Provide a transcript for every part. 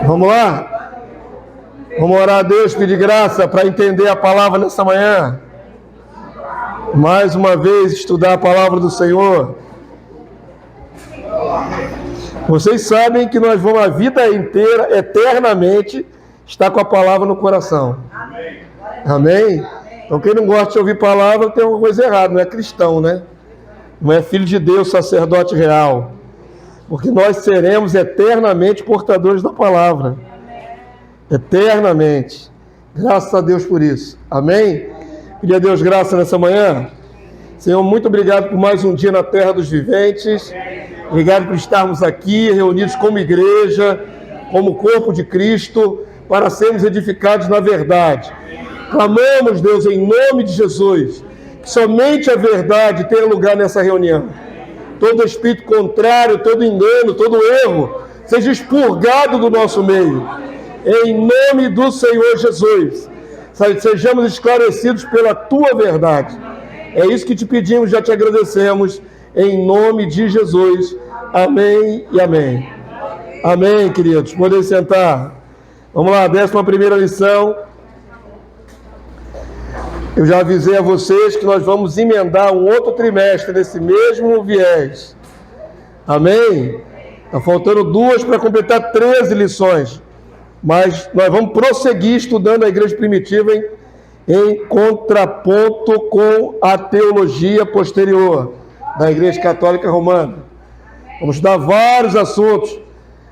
Vamos lá? Vamos orar a Deus, pedir graça para entender a palavra nessa manhã. Mais uma vez, estudar a palavra do Senhor. Vocês sabem que nós vamos a vida inteira, eternamente, estar com a palavra no coração. Amém? Então quem não gosta de ouvir palavra tem alguma coisa errada, não é cristão, né? Não é filho de Deus, sacerdote real. Porque nós seremos eternamente portadores da palavra. Eternamente. Graças a Deus por isso. Amém? Pedir a Deus graça nessa manhã. Senhor, muito obrigado por mais um dia na terra dos viventes. Obrigado por estarmos aqui, reunidos como igreja, como corpo de Cristo, para sermos edificados na verdade. Clamamos, Deus, em nome de Jesus, que somente a verdade tenha lugar nessa reunião. Todo espírito contrário, todo engano, todo erro, seja expurgado do nosso meio. Em nome do Senhor Jesus, sejamos esclarecidos pela Tua verdade. É isso que te pedimos, já te agradecemos, em nome de Jesus. Amém e amém. Amém, queridos. Podem sentar. Vamos lá, 11ª lição. Eu já avisei a vocês que nós vamos emendar um outro trimestre nesse mesmo viés. Amém? Está faltando 2 para completar 13 lições. Mas nós vamos prosseguir estudando a igreja primitiva em contraponto com a teologia posterior da Igreja Católica Romana. Vamos estudar vários assuntos.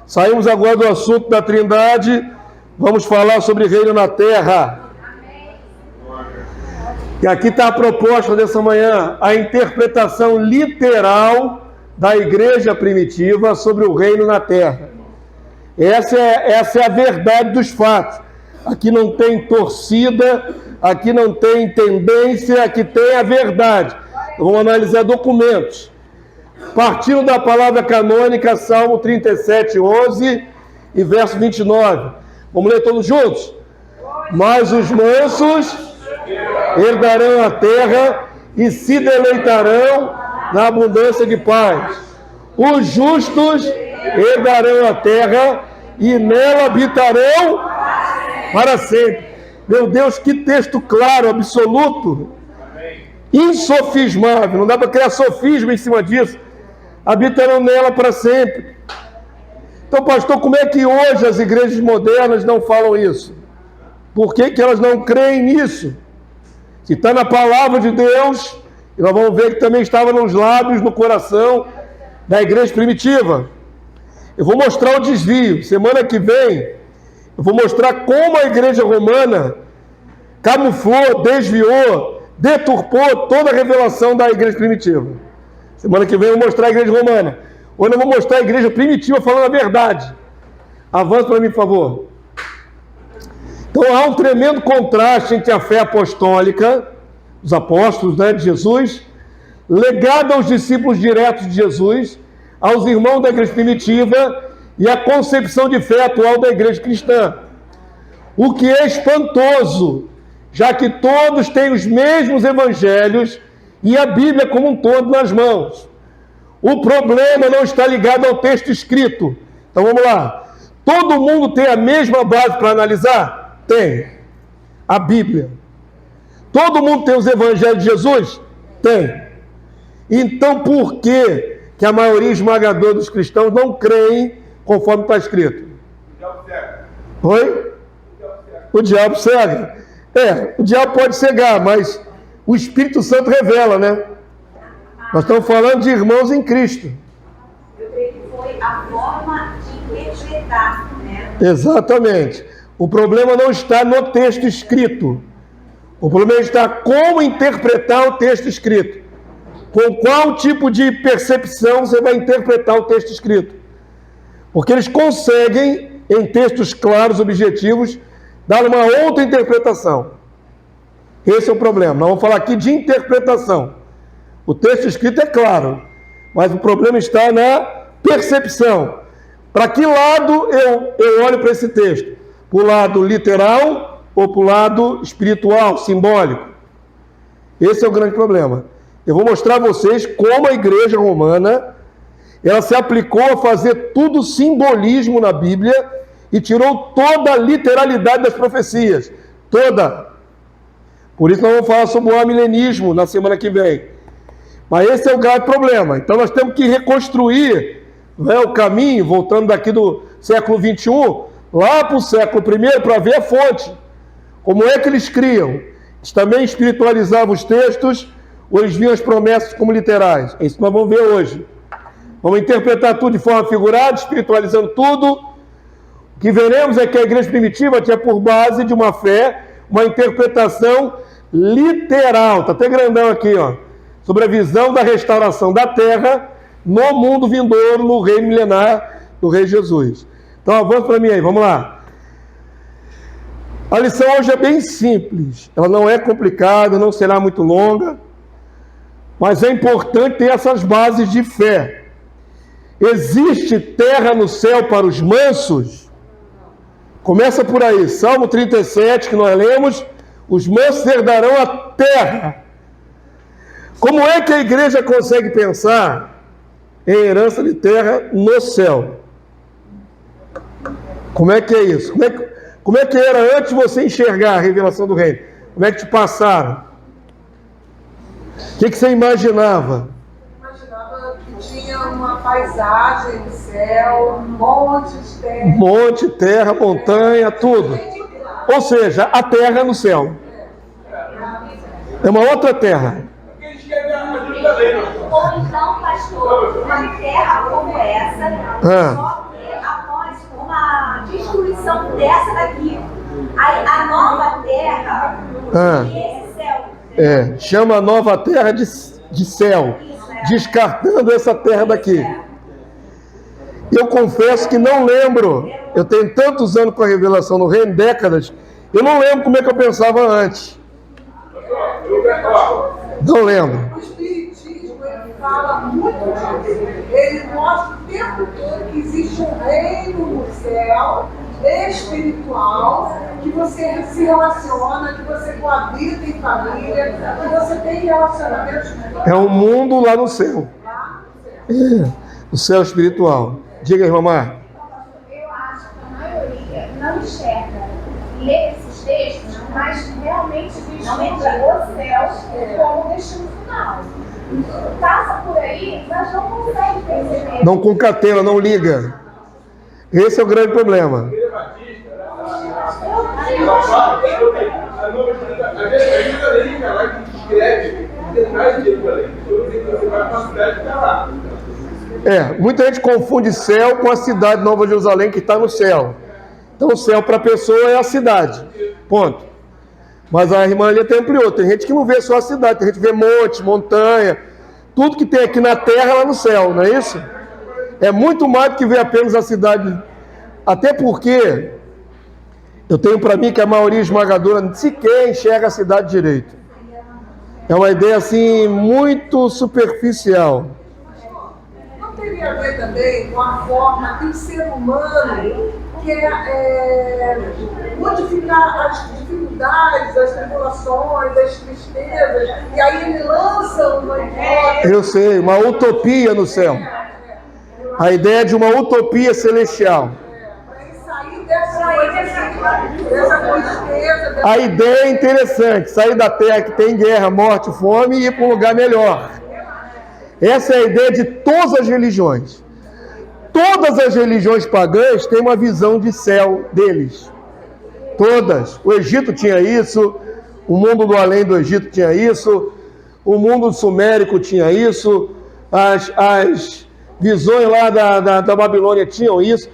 Saímos agora do assunto da Trindade, vamos falar sobre reino na terra. E aqui está a proposta dessa manhã, a interpretação literal da igreja primitiva sobre o reino na terra. Essa é a verdade dos fatos. Aqui não tem torcida, aqui não tem tendência, aqui tem a verdade. Vamos analisar documentos. Partindo da palavra canônica, Salmo 37, 11 e verso 29. Vamos ler todos juntos? Mas os mansos herdarão a terra e se deleitarão na abundância de paz. Os justos herdarão a terra e nela habitarão para sempre. Meu Deus, que texto claro, absoluto, insofismável, não dá para criar sofisma em cima disso. Habitarão nela para sempre. Então, pastor, como é que hoje as igrejas modernas não falam isso? Por que elas não creem nisso? Se está na palavra de Deus, e nós vamos ver que também estava nos lábios, no coração da igreja primitiva. Eu vou mostrar o desvio. Semana que vem, eu vou mostrar como a igreja romana camuflou, desviou, deturpou toda a revelação da igreja primitiva. Semana que vem eu vou mostrar a igreja romana. Hoje eu vou mostrar a igreja primitiva falando a verdade. Avança para mim, por favor. Então há um tremendo contraste entre a fé apostólica, os apóstolos, né, de Jesus, legada aos discípulos diretos de Jesus, aos irmãos da igreja primitiva e a concepção de fé atual da igreja cristã. O que é espantoso, já que todos têm os mesmos evangelhos e a Bíblia como um todo nas mãos. O problema não está ligado ao texto escrito. Então vamos lá. Todo mundo tem a mesma base para analisar? Tem. A Bíblia. Todo mundo tem os evangelhos de Jesus? Tem. Então por que a maioria esmagadora dos cristãos não creem conforme está escrito? O diabo cega. Oi? O diabo cega. O diabo pode cegar, mas o Espírito Santo revela, né? Nós estamos falando de irmãos em Cristo. Eu creio que foi a forma de interpretar, né? Exatamente. O problema não está no texto escrito. O problema está como interpretar o texto escrito. Com qual tipo de percepção você vai interpretar o texto escrito. Porque eles conseguem, em textos claros, objetivos, dar uma outra interpretação. Esse é o problema. Nós vamos falar aqui de interpretação. O texto escrito é claro, mas o problema está na percepção. Para que lado eu olho para esse texto? Para o lado literal ou para o lado espiritual, simbólico? Esse é o grande problema. Eu vou mostrar a vocês como a igreja romana ela se aplicou a fazer tudo simbolismo na Bíblia e tirou toda a literalidade das profecias. Toda. Por isso nós vamos falar sobre o amilenismo na semana que vem. Mas esse é o grave problema. Então nós temos que reconstruir, né, o caminho, voltando daqui do século 21, lá para o século I, para ver a fonte. Como é que eles criam? Eles também espiritualizavam os textos, ou eles viam as promessas como literais? É isso que nós vamos ver hoje. Vamos interpretar tudo de forma figurada, espiritualizando tudo. O que veremos é que a igreja primitiva tinha por base de uma fé, uma interpretação literal. Está até grandão aqui, ó. Sobre a visão da restauração da terra no mundo vindouro, no reino milenar do Rei Jesus. Então avança para mim aí, vamos lá. A lição hoje é bem simples, ela não é complicada, não será muito longa, mas é importante ter essas bases de fé. Existe terra no céu para os mansos? Começa por aí, Salmo 37, que nós lemos, os mansos herdarão a terra. Como é que a igreja consegue pensar em herança de terra no céu? Como é que é isso? Como é que era antes de você enxergar a revelação do reino? Como é que te passaram? O que você imaginava? Imaginava que tinha uma paisagem no céu, montes, terra. Monte, terra, montanha, tudo. Ou seja, a terra no céu. É uma outra terra. Ou então, pastor, uma terra como essa, só que após uma destruição dessa daqui, a nova terra, esse céu. Chama a nova terra de céu, descartando essa terra daqui. Eu confesso que não lembro, eu tenho tantos anos com a revelação no reino, décadas, eu não lembro como é que eu pensava antes. Não lembro. O Espiritismo, ele fala muito disso. Ele mostra o tempo todo que existe um reino no céu espiritual, que você se relaciona, que você coabita em família, que você tem relacionamentos. É um mundo lá no céu. O céu espiritual. Diga, irmã Mar. Eu acho que a maioria não enxerga, lê esses textos, mas realmente vislumbra o céu como destino final. Passa por aí, mas não consegue perceber. Não concatena, não liga. Esse é o grande problema. Muita gente confunde céu com a cidade de Nova Jerusalém que está no céu. Então o céu para a pessoa é a cidade, ponto. Mas a irmã ali até ampliou, tem gente que não vê só a cidade, tem gente que vê monte, montanha, tudo que tem aqui na terra lá no céu, não é isso? É muito mais do que ver apenas a cidade, até porque eu tenho para mim que a maioria esmagadora sequer enxerga a cidade direito. É uma ideia assim muito superficial. Não teria a ver também com a forma que o ser humano quer modificar as dificuldades, as tribulações, as tristezas, e aí ele lança uma hipótese. Eu sei, uma utopia no céu. A ideia de uma utopia celestial. Para ele sair dessa tristeza. A ideia é interessante, sair da terra que tem guerra, morte, fome e ir para um lugar melhor. Essa é a ideia de todas as religiões. Todas as religiões pagãs têm uma visão de céu deles. Todas. O Egito tinha isso, o mundo do além do Egito tinha isso, o mundo sumérico tinha isso, as visões lá da Babilônia tinham isso.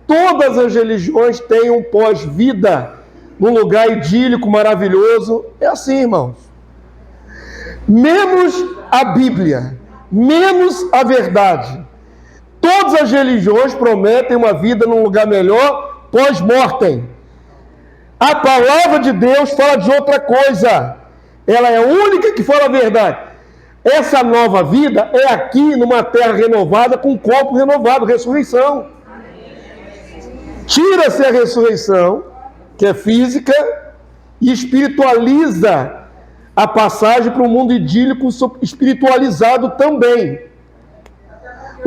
Todas as religiões têm um pós-vida, num lugar idílico, maravilhoso. É assim, irmãos. Menos a Bíblia, menos a verdade. Todas as religiões prometem uma vida num lugar melhor pós-mortem. A palavra de Deus fala de outra coisa. Ela é a única que fala a verdade. Essa nova vida é aqui numa terra renovada, com um corpo renovado, ressurreição. Tira-se a ressurreição, que é física, e espiritualiza a passagem para um mundo idílico espiritualizado também.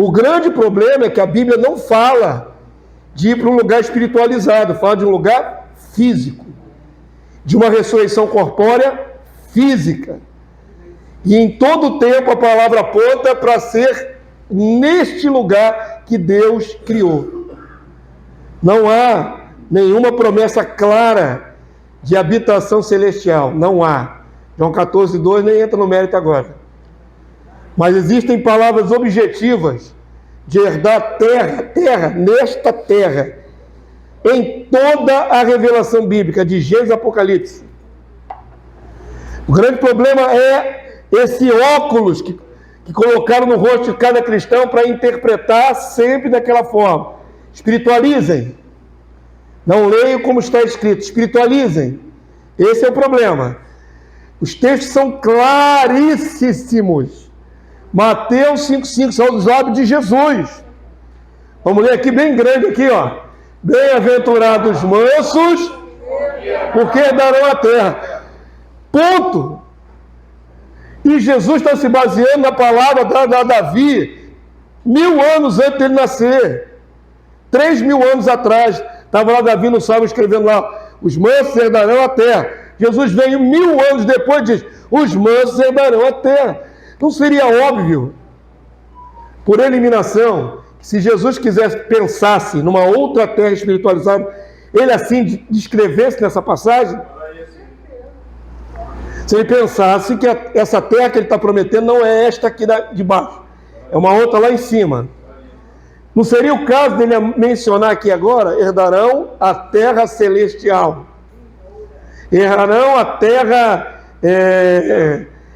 O grande problema é que a Bíblia não fala de ir para um lugar espiritualizado, fala de um lugar físico, de uma ressurreição corpórea física. E em todo o tempo a palavra aponta para ser neste lugar que Deus criou. Não há nenhuma promessa clara de habitação celestial, não há. João 14:2 nem entra no mérito agora. Mas existem palavras objetivas de herdar terra, nesta terra, em toda a revelação bíblica, de Gênesis e Apocalipse. O grande problema é esse óculos que colocaram no rosto de cada cristão para interpretar sempre daquela forma. Espiritualizem. Não leiam como está escrito, espiritualizem. Esse é o problema. Os textos são claríssimos. Mateus 5,5 são os lábios de Jesus. Vamos ler aqui bem grande aqui, ó. Bem-aventurados os mansos, porque herdarão a terra. Ponto. E Jesus está se baseando na palavra da Davi 1000 anos antes dele nascer. 3000 anos atrás. Estava lá Davi no Salmo escrevendo lá: os mansos herdarão a terra. Jesus veio 1000 anos depois e diz: os mansos herdarão a terra. Não seria óbvio, por eliminação, que se Jesus pensasse numa outra terra espiritualizada, ele assim descrevesse nessa passagem? Se ele pensasse que essa terra que ele está prometendo não é esta aqui de baixo, é uma outra lá em cima. Não seria o caso dele mencionar aqui agora: herdarão a terra celestial, herdarão a terra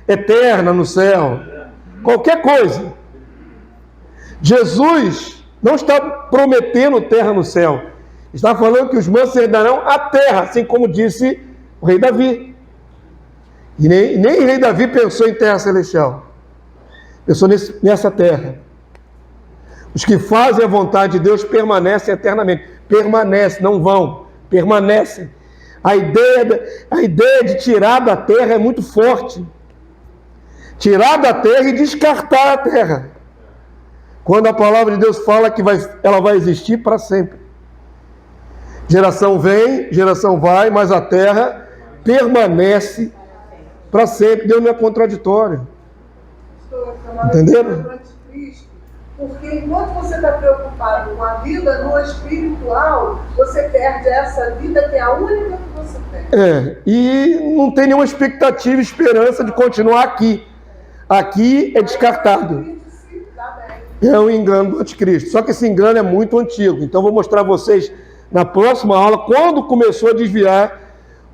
eterna no céu, qualquer coisa. Jesus não está prometendo terra no céu, está falando que os mansos herdarão a terra, assim como disse o rei Davi. E nem o rei Davi pensou em terra celestial, pensou nessa terra. Os que fazem a vontade de Deus permanecem eternamente. Permanecem, não vão, permanecem. A ideia de tirar da terra é muito forte. Tirar da terra e descartar a terra. Quando a palavra de Deus fala que ela vai existir para sempre. Geração vem, geração vai, mas a terra permanece para sempre. Deus não é contraditório. Entenderam? Porque enquanto você está preocupado com a vida no espiritual, você perde essa vida que é a única que você tem. E não tem nenhuma expectativa, esperança de continuar aqui. Aqui é descartado. É um engano do anticristo. Só que esse engano é muito antigo. Então vou mostrar a vocês na próxima aula, quando começou a desviar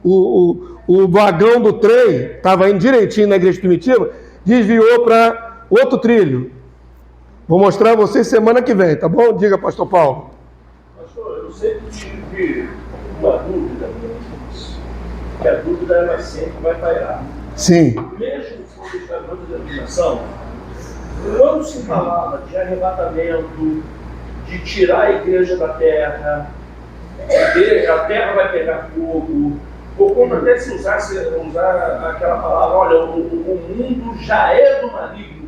o vagão do trem, estava indo direitinho na igreja primitiva, desviou para outro trilho. Vou mostrar a vocês semana que vem, tá bom? Diga, pastor Paulo. Pastor, eu sempre tive uma dúvida, que a dúvida ela sempre vai pairar. Sim. Mesmo que você está falando de denominação, quando se falava de arrebatamento, de tirar a igreja da terra, a terra vai pegar fogo, ou como até se usar aquela palavra: olha, o mundo já é do maligno.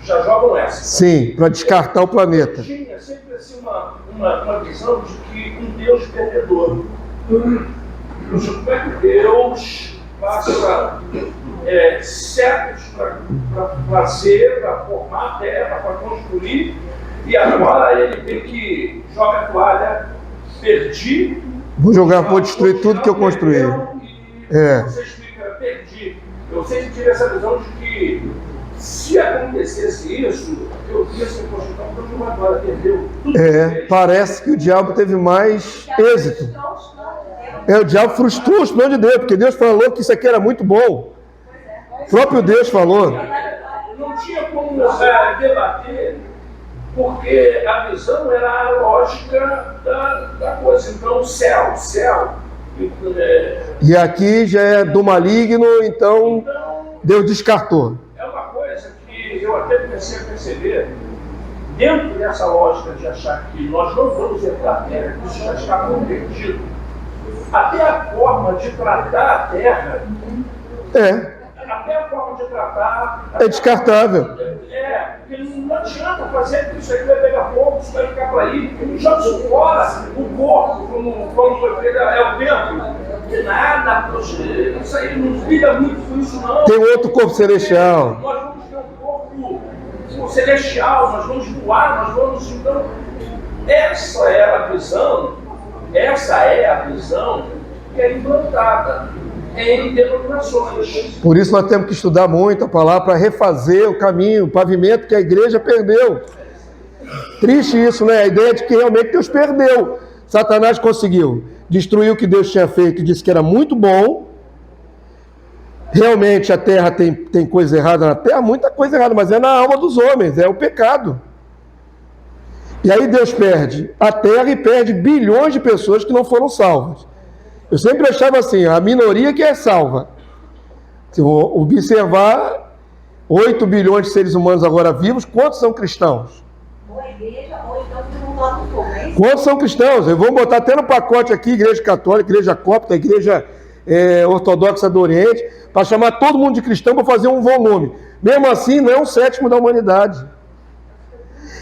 Já jogam essa. Sim, para descartar o planeta. Tinha sempre assim uma visão de que um Deus perdedor. Como é que Deus passa séculos para formar a terra, para construir, e agora ele tem que jogar a toalha, perdi. Vou destruir tudo que eu construí. Você explica, perdi. Eu sempre tive essa visão de que, se acontecesse isso, eu via essa construção continuadora, perdeu tudo. Parece que o diabo teve mais êxito. O diabo frustrou os planos de Deus, porque Deus falou que isso aqui era muito bom. O próprio Deus falou. Não tinha como debater, porque a visão era a lógica da coisa. Então, céu. E aqui já é do maligno, então Deus descartou. Eu até comecei a perceber, dentro dessa lógica de achar que nós não vamos entrar a terra, que isso já está compreendido, até a forma de tratar a terra até a forma de tratar. É descartável. Porque não adianta fazer porque isso aí vai pegar fogo, isso vai ficar para aí. Joga isso fora, o corpo, como foi feito, é o tempo. De nada, isso aí não liga muito com isso, não. Tem outro corpo celestial. Nós vamos ter um corpo celestial, nós vamos voar, nós vamos. Então, essa é a visão que é implantada em denominações. Por isso nós temos que estudar muito a palavra para refazer o caminho, o pavimento que a igreja perdeu. Triste isso, né? A ideia de que realmente Deus perdeu. Satanás conseguiu destruir o que Deus tinha feito e disse que era muito bom. Realmente a terra tem coisa errada na terra, muita coisa errada, mas é na alma dos homens, é o pecado. E aí Deus perde a terra e perde bilhões de pessoas que não foram salvas. Eu sempre achava assim, a minoria que é salva. Se observar, 8 bilhões de seres humanos agora vivos, quantos são cristãos? Ou a igreja, ou então todo mundo lá no fogo, é isso? Quantos são cristãos? Eu vou botar até no pacote aqui, igreja católica, igreja cópita, igreja ortodoxa do Oriente, para chamar todo mundo de cristão para fazer um volume. Mesmo assim, não é um sétimo da humanidade.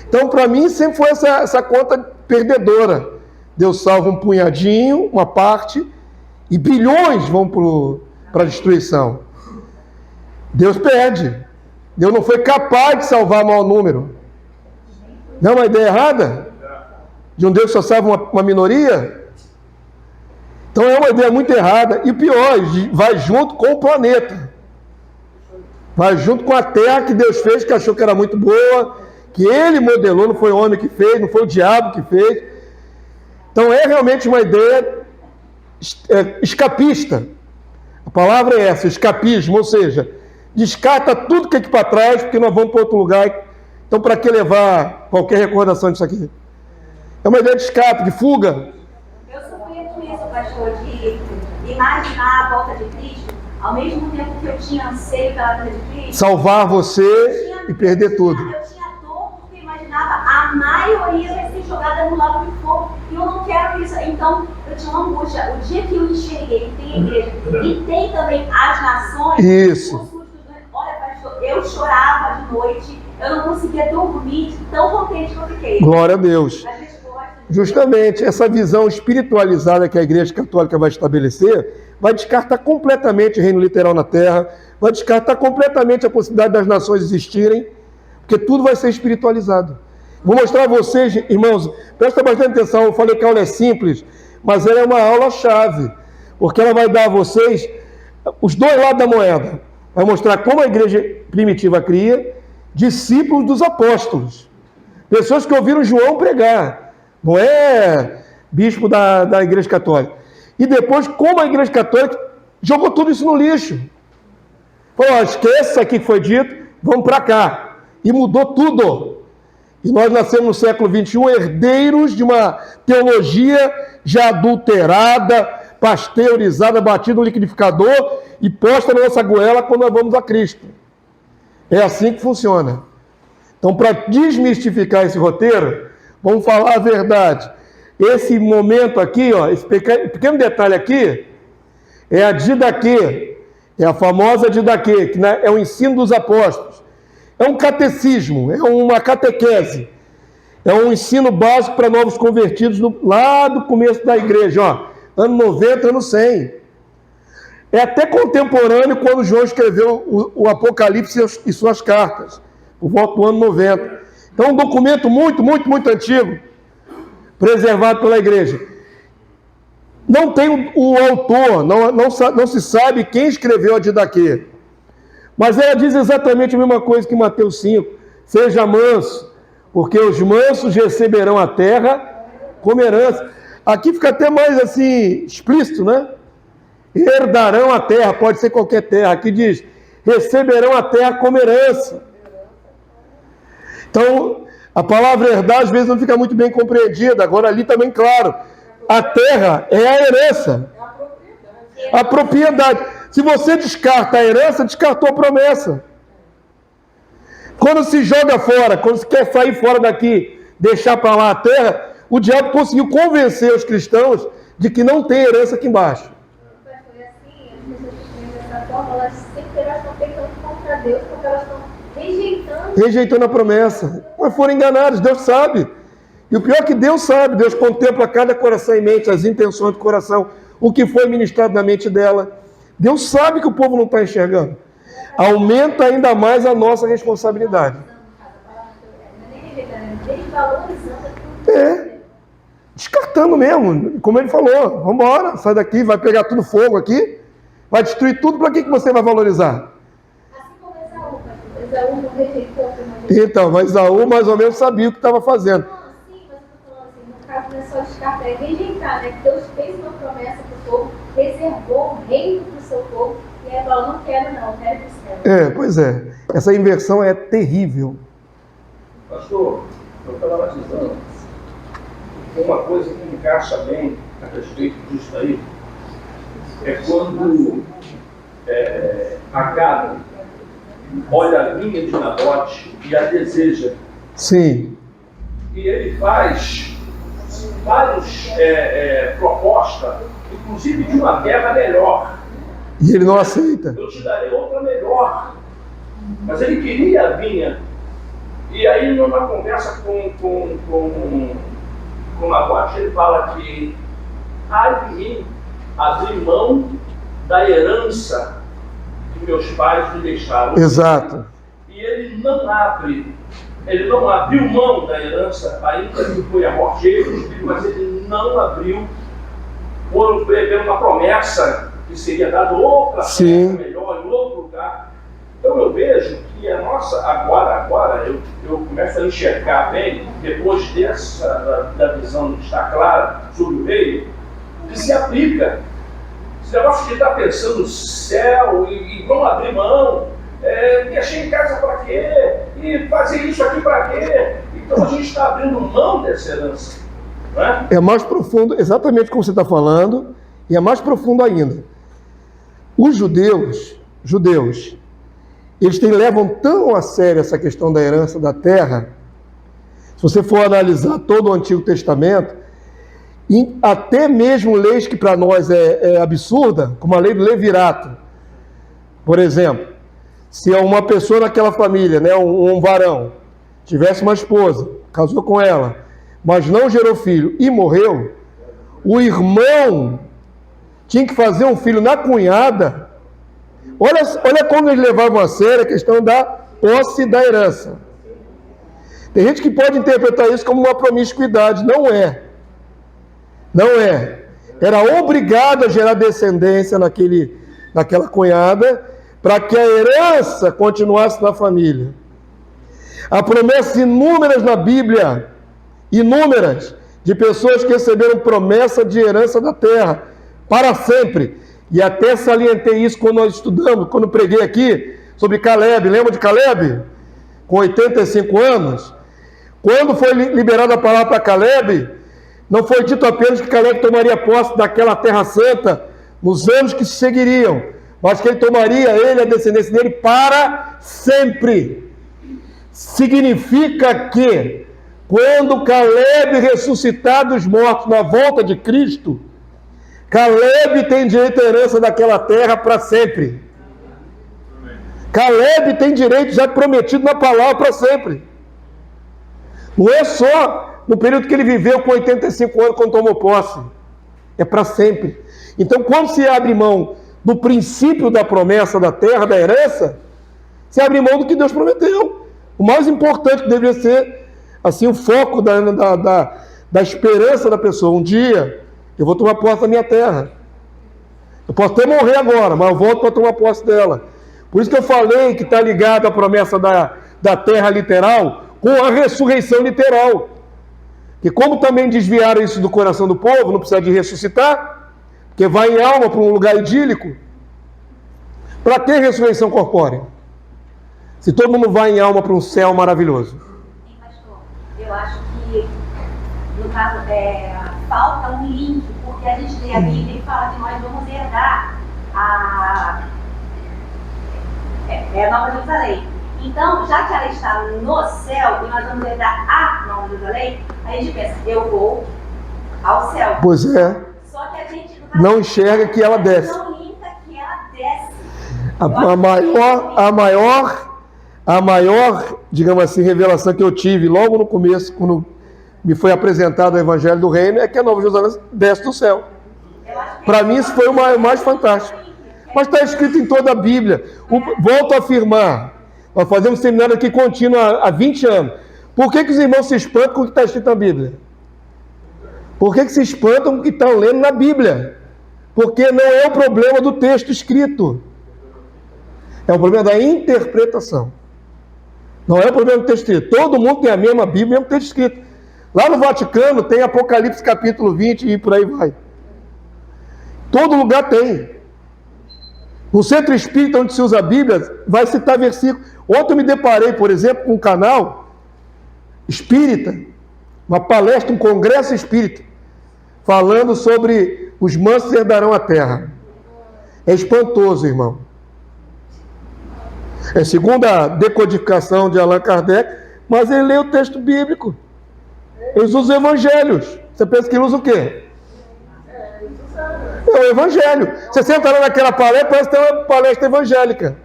Então, para mim, sempre foi essa conta perdedora. Deus salva um punhadinho, uma parte, e bilhões vão para a destruição. Deus perde. Deus não foi capaz de salvar maior número. Não é uma ideia errada? De um Deus que só salva uma minoria? Então é uma ideia muito errada. E pior, vai junto com o planeta. Vai junto com a terra que Deus fez, que achou que era muito boa, que Ele modelou, não foi o homem que fez, não foi o diabo que fez. Então é realmente uma ideia escapista. A palavra é essa, escapismo, ou seja, descarta tudo que é aqui para trás, porque nós vamos para outro lugar. Então para que levar qualquer recordação disso aqui? É uma ideia de escape, de fuga. Eu sofria com isso, pastor, de imaginar a volta de Cristo, ao mesmo tempo que eu tinha anseio pela vida de Cristo. Salvar você e perder tudo. Eu tinha dor porque imaginava a maioria vai ser jogada no lago de fogo. E eu não quero isso. Então, eu tinha uma angústia. O dia que eu enxerguei que tem a igreja e tem também as nações, isso. Olha, pastor, eu chorava de noite, eu não conseguia dormir, de tão contente que eu fiquei. Glória a Deus. Justamente essa visão espiritualizada que a Igreja Católica vai estabelecer vai descartar completamente o reino literal na terra, vai descartar completamente a possibilidade das nações existirem, porque tudo vai ser espiritualizado. Vou mostrar a vocês, irmãos, presta bastante atenção, eu falei que a aula é simples, mas ela é uma aula-chave, porque ela vai dar a vocês os dois lados da moeda. Vai mostrar como a igreja primitiva cria discípulos dos apóstolos, pessoas que ouviram João pregar. Não é bispo da Igreja Católica. E depois, como a Igreja Católica jogou tudo isso no lixo. Falou, esquece isso aqui que foi dito, vamos para cá. E mudou tudo. E nós nascemos no século XXI herdeiros de uma teologia já adulterada, pasteurizada, batida no liquidificador e posta na nossa goela quando nós vamos a Cristo. É assim que funciona. Então, para desmistificar esse roteiro, vamos falar a verdade. Esse momento aqui, ó, esse pequeno detalhe aqui, é a didaquê, é a famosa didaquê, que é o ensino dos apóstolos. É um catecismo, é uma catequese, é um ensino básico para novos convertidos lá do começo da igreja, ó, ano 90, ano 100. É até contemporâneo quando João escreveu o Apocalipse e suas cartas, por volta do ano 90. Então, um documento muito, muito, muito antigo, preservado pela igreja. Não tem o autor, não se sabe quem escreveu a didaquê. Mas ela diz exatamente a mesma coisa que Mateus 5. Seja manso, porque os mansos receberão a terra como herança. Aqui fica até mais assim, explícito, né? Herdarão a terra, pode ser qualquer terra. Aqui diz, receberão a terra como herança. Então, a palavra herdar às vezes não fica muito bem compreendida. Agora ali também, claro, a terra é a herança. A propriedade. Se você descarta a herança, descartou a promessa. Quando se joga fora, quando se quer sair fora daqui, deixar para lá a terra, o diabo conseguiu convencer os cristãos de que não tem herança aqui embaixo. Foi assim, as pessoas que escrevem dessa forma, elas sempre acham que Deus porque elas estão rejeitando a promessa. Mas foram enganados, Deus sabe. E o pior é que Deus sabe, Deus contempla cada coração e mente, as intenções do coração, o que foi ministrado na mente dela. Deus sabe que o povo não está enxergando. Aumenta ainda mais a nossa responsabilidade. Descartando mesmo, como ele falou, vamos embora, sai daqui, vai pegar tudo fogo aqui, vai destruir tudo, para que você vai valorizar? Assim como Esaú não rejeitou. Então, mas Esaú mais ou menos sabia o que estava fazendo. Sim, mas eu estou falando assim, no caso não é só descartar, é rejeitar, né? Que Deus fez uma promessa para o povo, reservou o reino para o seu povo, e aí falou, não quero não, quero para o céu. Pois é, essa inversão é terrível. Pastor, eu estava batizando. Uma coisa que encaixa bem a respeito disso aí é quando Acabe olha a vinha de Nabote e a deseja. Sim. E ele faz várias propostas, inclusive de uma guerra melhor. E ele não aceita. Eu te darei outra melhor. Mas ele queria a vinha. E aí, numa conversa com Nabote, ele fala que ai de mim abrir mão da herança que meus pais me deixaram. Exato. E ele não abriu mão da herança, ainda que foi a morte dele, mas ele não abriu por uma promessa que seria dada outra terra melhor, em outro lugar. Então eu vejo que a nossa, agora eu começo a enxergar bem, depois da visão de estar clara sobre o reino, que se aplica. Esse negócio de estar pensando no céu e não abrir mão, deixar em casa para quê? E fazer isso aqui para quê? Então a gente está abrindo mão dessa herança. Não é? É mais profundo, exatamente como você está falando, e é mais profundo ainda. Os judeus, eles levam tão a sério essa questão da herança da terra, se você for analisar todo o Antigo Testamento, e até mesmo leis que para nós é absurda, como a lei do levirato. Por exemplo, se uma pessoa naquela família, né, um varão, tivesse uma esposa, casou com ela, mas não gerou filho e morreu, o irmão tinha que fazer um filho na cunhada. Olha como eles levavam a sério a questão da posse da herança. Tem gente que pode interpretar isso como uma promiscuidade. Não é. Era obrigado a gerar descendência naquela cunhada para que a herança continuasse na família. Há promessas inúmeras na Bíblia, de pessoas que receberam promessa de herança da terra para sempre. E até salientei isso quando nós estudamos, quando preguei aqui sobre Caleb. Lembra de Caleb? Com 85 anos. Quando foi liberada a palavra para Caleb, não foi dito apenas que Caleb tomaria posse daquela terra santa nos anos que se seguiriam, mas que ele tomaria, ele e a descendência dele, para sempre. Significa que, quando Caleb ressuscitar dos mortos na volta de Cristo, Caleb tem direito à herança daquela terra para sempre. Caleb tem direito já prometido na palavra para sempre. Não é só no período que ele viveu com 85 anos quando tomou posse. É para sempre. Então, quando se abre mão do princípio da promessa da terra, da herança, se abre mão do que Deus prometeu. O mais importante que deveria ser assim, o foco da esperança da pessoa. Um dia eu vou tomar posse da minha terra. Eu posso até morrer agora, mas eu volto para tomar posse dela. Por isso que eu falei que está ligado à promessa da terra literal com a ressurreição literal. Que como também desviaram isso do coração do povo, não precisa de ressuscitar, porque vai em alma para um lugar idílico. Para ter ressurreição corpórea? Se todo mundo vai em alma para um céu maravilhoso. Sim, pastor. Eu acho que, no caso, falta um link, porque a gente lê a Bíblia e fala que nós vamos herdar a Nova Jerusalém. Então, já que ela está no céu e nós vamos herdar a Nova Jerusalém, a gente pensa, eu vou ao céu. Pois é. Só que a gente não enxerga que ela desce. Não linka que ela desce. A maior, digamos assim, revelação que eu tive logo no começo, quando me foi apresentado o Evangelho do Reino, é que a Nova Jerusalém desce do céu. Para mim isso foi o mais fantástico. Mas está escrito em toda a Bíblia. Volto a afirmar, nós fazemos seminário aqui contínuo há 20 anos. Por que os irmãos se espantam com o que está escrito na Bíblia? Por que se espantam com o que estão lendo na Bíblia? Porque não é o problema do texto escrito. É o problema da interpretação. Não é o problema do texto escrito. Todo mundo tem a mesma Bíblia, o mesmo texto escrito. Lá no Vaticano tem Apocalipse capítulo 20 e por aí vai. Todo lugar tem. No centro espírita onde se usa a Bíblia, vai citar versículo. Ontem eu me deparei, por exemplo, com um canal espírita, uma palestra, um congresso espírita, falando sobre os mansos herdarão a terra. É espantoso, irmão. É segundo a decodificação de Allan Kardec, mas ele lê o texto bíblico. Eles usam evangelhos. Você pensa que ele usa o quê? É o evangelho. Você senta lá naquela palestra, parece que tem uma palestra evangélica.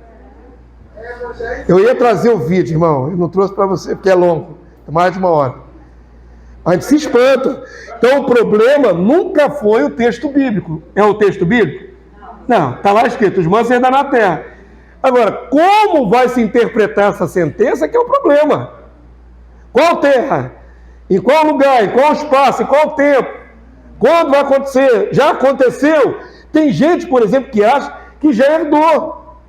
Eu ia trazer o vídeo, irmão. Eu não trouxe para você, porque é longo. É mais de 1 hora. A gente se espanta. Então o problema nunca foi o texto bíblico. É o texto bíblico? Não, está lá escrito, os mansos herdarão a terra. Agora, como vai se interpretar essa sentença que é o problema? Qual terra? Em qual lugar? Em qual espaço? Em qual tempo? Quando vai acontecer? Já aconteceu? Tem gente, por exemplo, que acha que já herdou.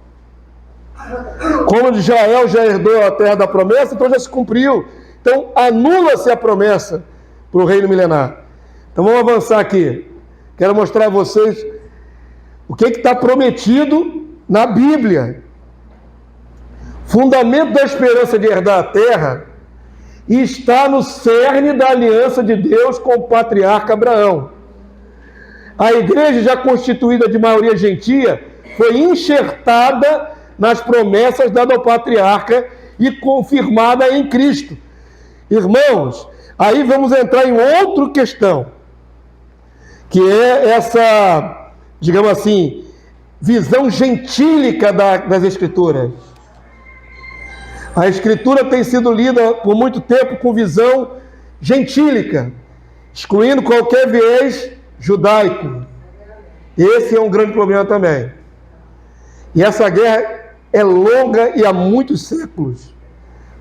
Como Israel já herdou a terra da promessa, então já se cumpriu. Então, anula-se a promessa para o reino milenar. Então, vamos avançar aqui. Quero mostrar a vocês o que está prometido na Bíblia. Fundamento da esperança de herdar a terra está no cerne da aliança de Deus com o patriarca Abraão. A igreja, já constituída de maioria gentia, foi enxertada nas promessas dadas ao patriarca e confirmada em Cristo. Irmãos, aí vamos entrar em outra questão, que é essa, digamos assim, visão gentílica das Escrituras. A Escritura tem sido lida por muito tempo com visão gentílica, excluindo qualquer viés judaico. Esse é um grande problema também. E essa guerra é longa e há muitos séculos.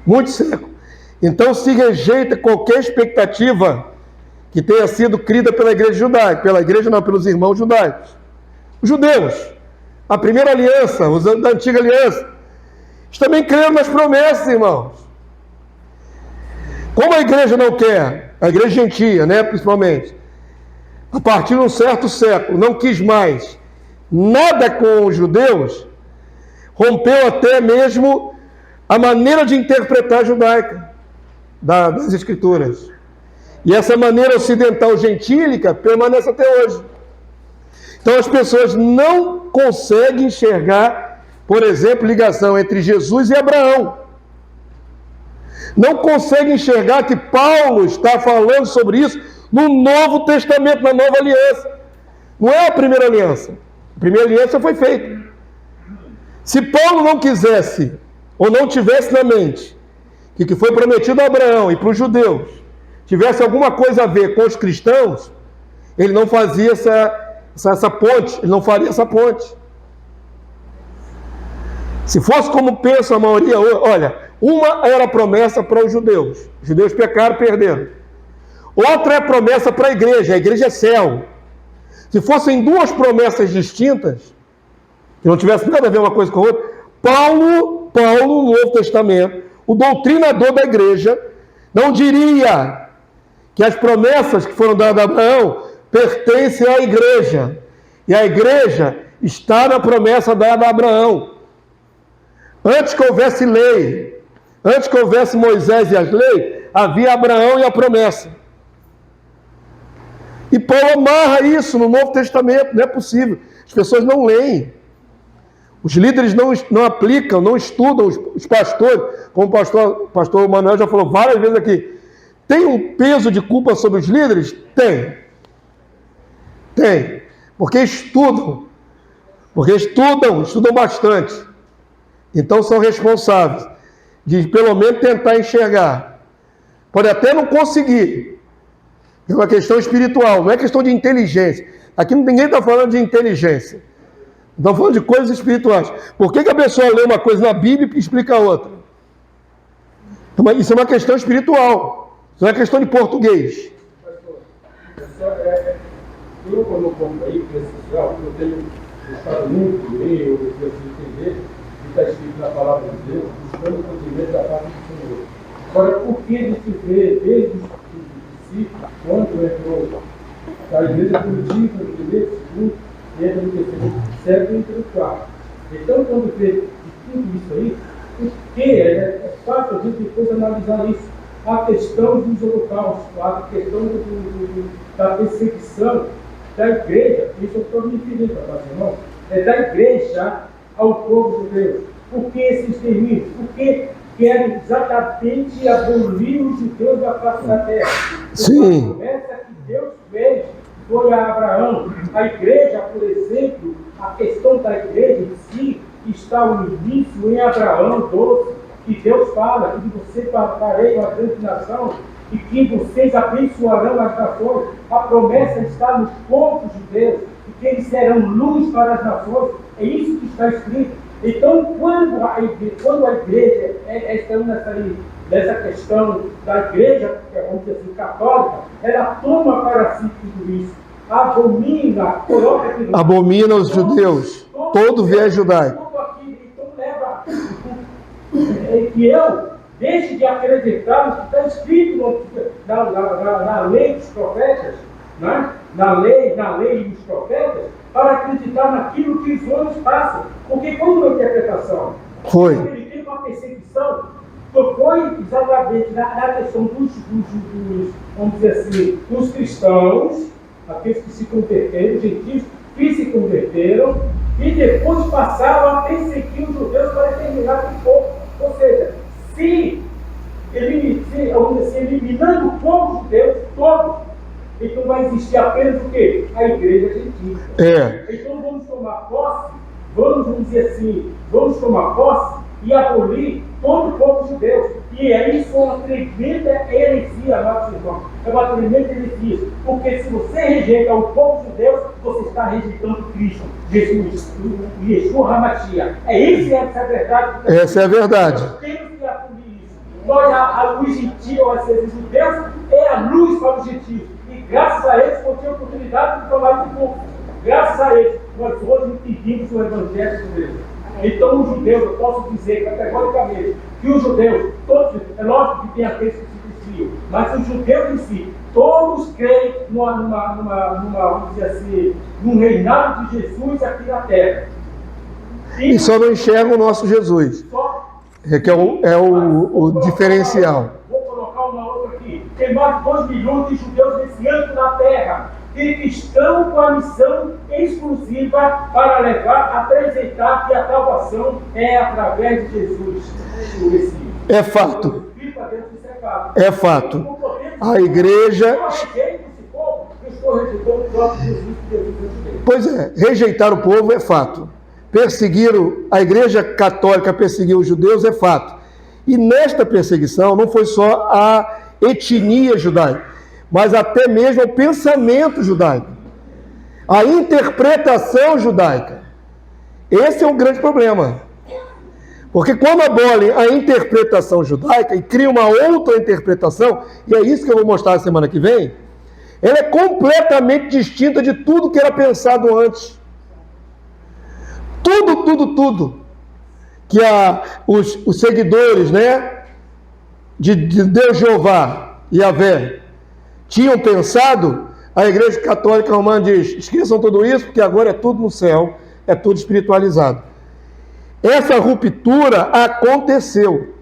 Muitos séculos. Então se rejeita qualquer expectativa que tenha sido crida pela igreja judaica. Pela igreja não, pelos irmãos judaicos. Os judeus, a primeira aliança, os da antiga aliança, eles também creram nas promessas, irmãos. Como a igreja não quer, a igreja gentia, né, principalmente, a partir de um certo século, não quis mais nada com os judeus, rompeu até mesmo a maneira de interpretar a judaica das Escrituras. E essa maneira ocidental gentílica permanece até hoje. Então as pessoas não conseguem enxergar, por exemplo, ligação entre Jesus e Abraão. Não conseguem enxergar que Paulo está falando sobre isso no Novo Testamento, na Nova Aliança. Não é a primeira aliança. A primeira aliança foi feita. Se Paulo não quisesse, ou não tivesse na mente, que o que foi prometido a Abraão e para os judeus tivesse alguma coisa a ver com os cristãos, ele não fazia essa ponte, ele não faria essa ponte. Se fosse como pensa a maioria, olha, uma era promessa para os judeus pecaram, perderam. Outra é promessa para a igreja é céu. Se fossem duas promessas distintas, que não tivesse nada a ver uma coisa com a outra, Paulo, no Novo Testamento, o doutrinador da igreja, não diria que as promessas que foram dadas a Abraão pertencem à igreja. E a igreja está na promessa dada a Abraão. Antes que houvesse lei, antes que houvesse Moisés e as leis, havia Abraão e a promessa. E Paulo amarra isso no Novo Testamento, não é possível. As pessoas não leem. Os líderes não aplicam, não estudam, os pastores, como o pastor Manuel já falou várias vezes aqui, tem um peso de culpa sobre os líderes? Tem. Porque estudam Porque estudam bastante. Então são responsáveis de pelo menos tentar enxergar. Pode até não conseguir. É uma questão espiritual, não é questão de inteligência. Aqui ninguém está falando de inteligência. Estamos falando de coisas espirituais. Por que a pessoa lê uma coisa na Bíblia e explica outra? Então, isso é uma questão espiritual. Isso não é questão de português. Eu, quando eu compro aí, preço social, eu tenho gostado muito de ler, eu preciso entender o que está escrito na palavra de Deus, buscando o conhecimento da parte do Senhor. Agora, por que a gente vê, desde os discípulos, quando entrou a igreja primitiva, no primeiro, segundo, entra no terceiro, século e entra no quarto? Então, quando vê de tudo isso aí, por que é fácil a gente depois analisar isso? A questão dos holocaustos, a questão da perseguição da igreja, isso eu estou me referindo para você, não? É da igreja ao povo judeu. Por que esse extermínio? Porque querem exatamente abolir os judeus da face da terra. Sim. A promessa que Deus fez foi a Abraão. A igreja, por exemplo, a questão da igreja em si está o início em Abraão 12, que Deus fala que de você farei uma grande nação e que vocês abençoarão as nações. A promessa está nos povos judeus, e que eles serão luz para as nações. É isso que está escrito. Então, quando a igreja, estamos nessa questão da igreja, vamos dizer assim, católica, ela toma para si tudo isso. Abomina os judeus, todo viés judaico. Então leva que eu deixe de acreditar no que está escrito na lei dos profetas, né? na lei dos profetas, para acreditar naquilo que os homens passam. Porque quando uma interpretação foi ele tem uma perseguição, foi exatamente na questão dos, vamos dizer assim, dos cristãos, aqueles que se converteram, os gentios que se converteram, e depois passaram a perseguir os judeus para terminar com o povo. Ou seja, eliminando o povo judeu, todos, então vai existir apenas o quê? A igreja gentílica. Então vamos tomar posse, vamos dizer assim, vamos tomar posse e abolir todo o povo judeu. E é isso uma tremenda heresia, amados irmãos. É uma tremenda heresia. Porque se você rejeita o povo judeu, você está rejeitando Cristo, Jesus, Yeshua HaMashiach. É isso que é essa verdade. Essa é a verdade. Nós temos que abolir isso. Nós, a luz gentil, ou seja, os judeus, é a luz para os gentios. E graças a eles, eu tive a oportunidade de falar do povo. Graças a eles, nós hoje impedimos o evangelho de Deus. Então, os judeus, eu posso dizer categoricamente que os judeus, todos, é lógico que tem aqueles que se desviam, mas os judeus em si, todos creem vamos dizer assim, num reinado de Jesus aqui na terra. E só não enxergam o nosso Jesus, que é o diferencial. Vou colocar uma outra aqui. Tem mais de 2 milhões de judeus nesse ano na terra, que estão com a missão exclusiva para apresentar que a salvação é através de Jesus. É fato. É fato. A igreja. Pois é, rejeitar o povo é fato. Perseguir a igreja católica, perseguir os judeus é fato. E nesta perseguição não foi só a etnia judaica, mas até mesmo o pensamento judaico, a interpretação judaica. Esse é um grande problema. Porque quando abolem a interpretação judaica e criam uma outra interpretação, e é isso que eu vou mostrar na semana que vem, ela é completamente distinta de tudo que era pensado antes. Tudo que os seguidores, né, de Deus Jeová e Yahvé tinham pensado, a Igreja Católica Romana diz: esqueçam tudo isso, porque agora é tudo no céu, é tudo espiritualizado. Essa ruptura aconteceu.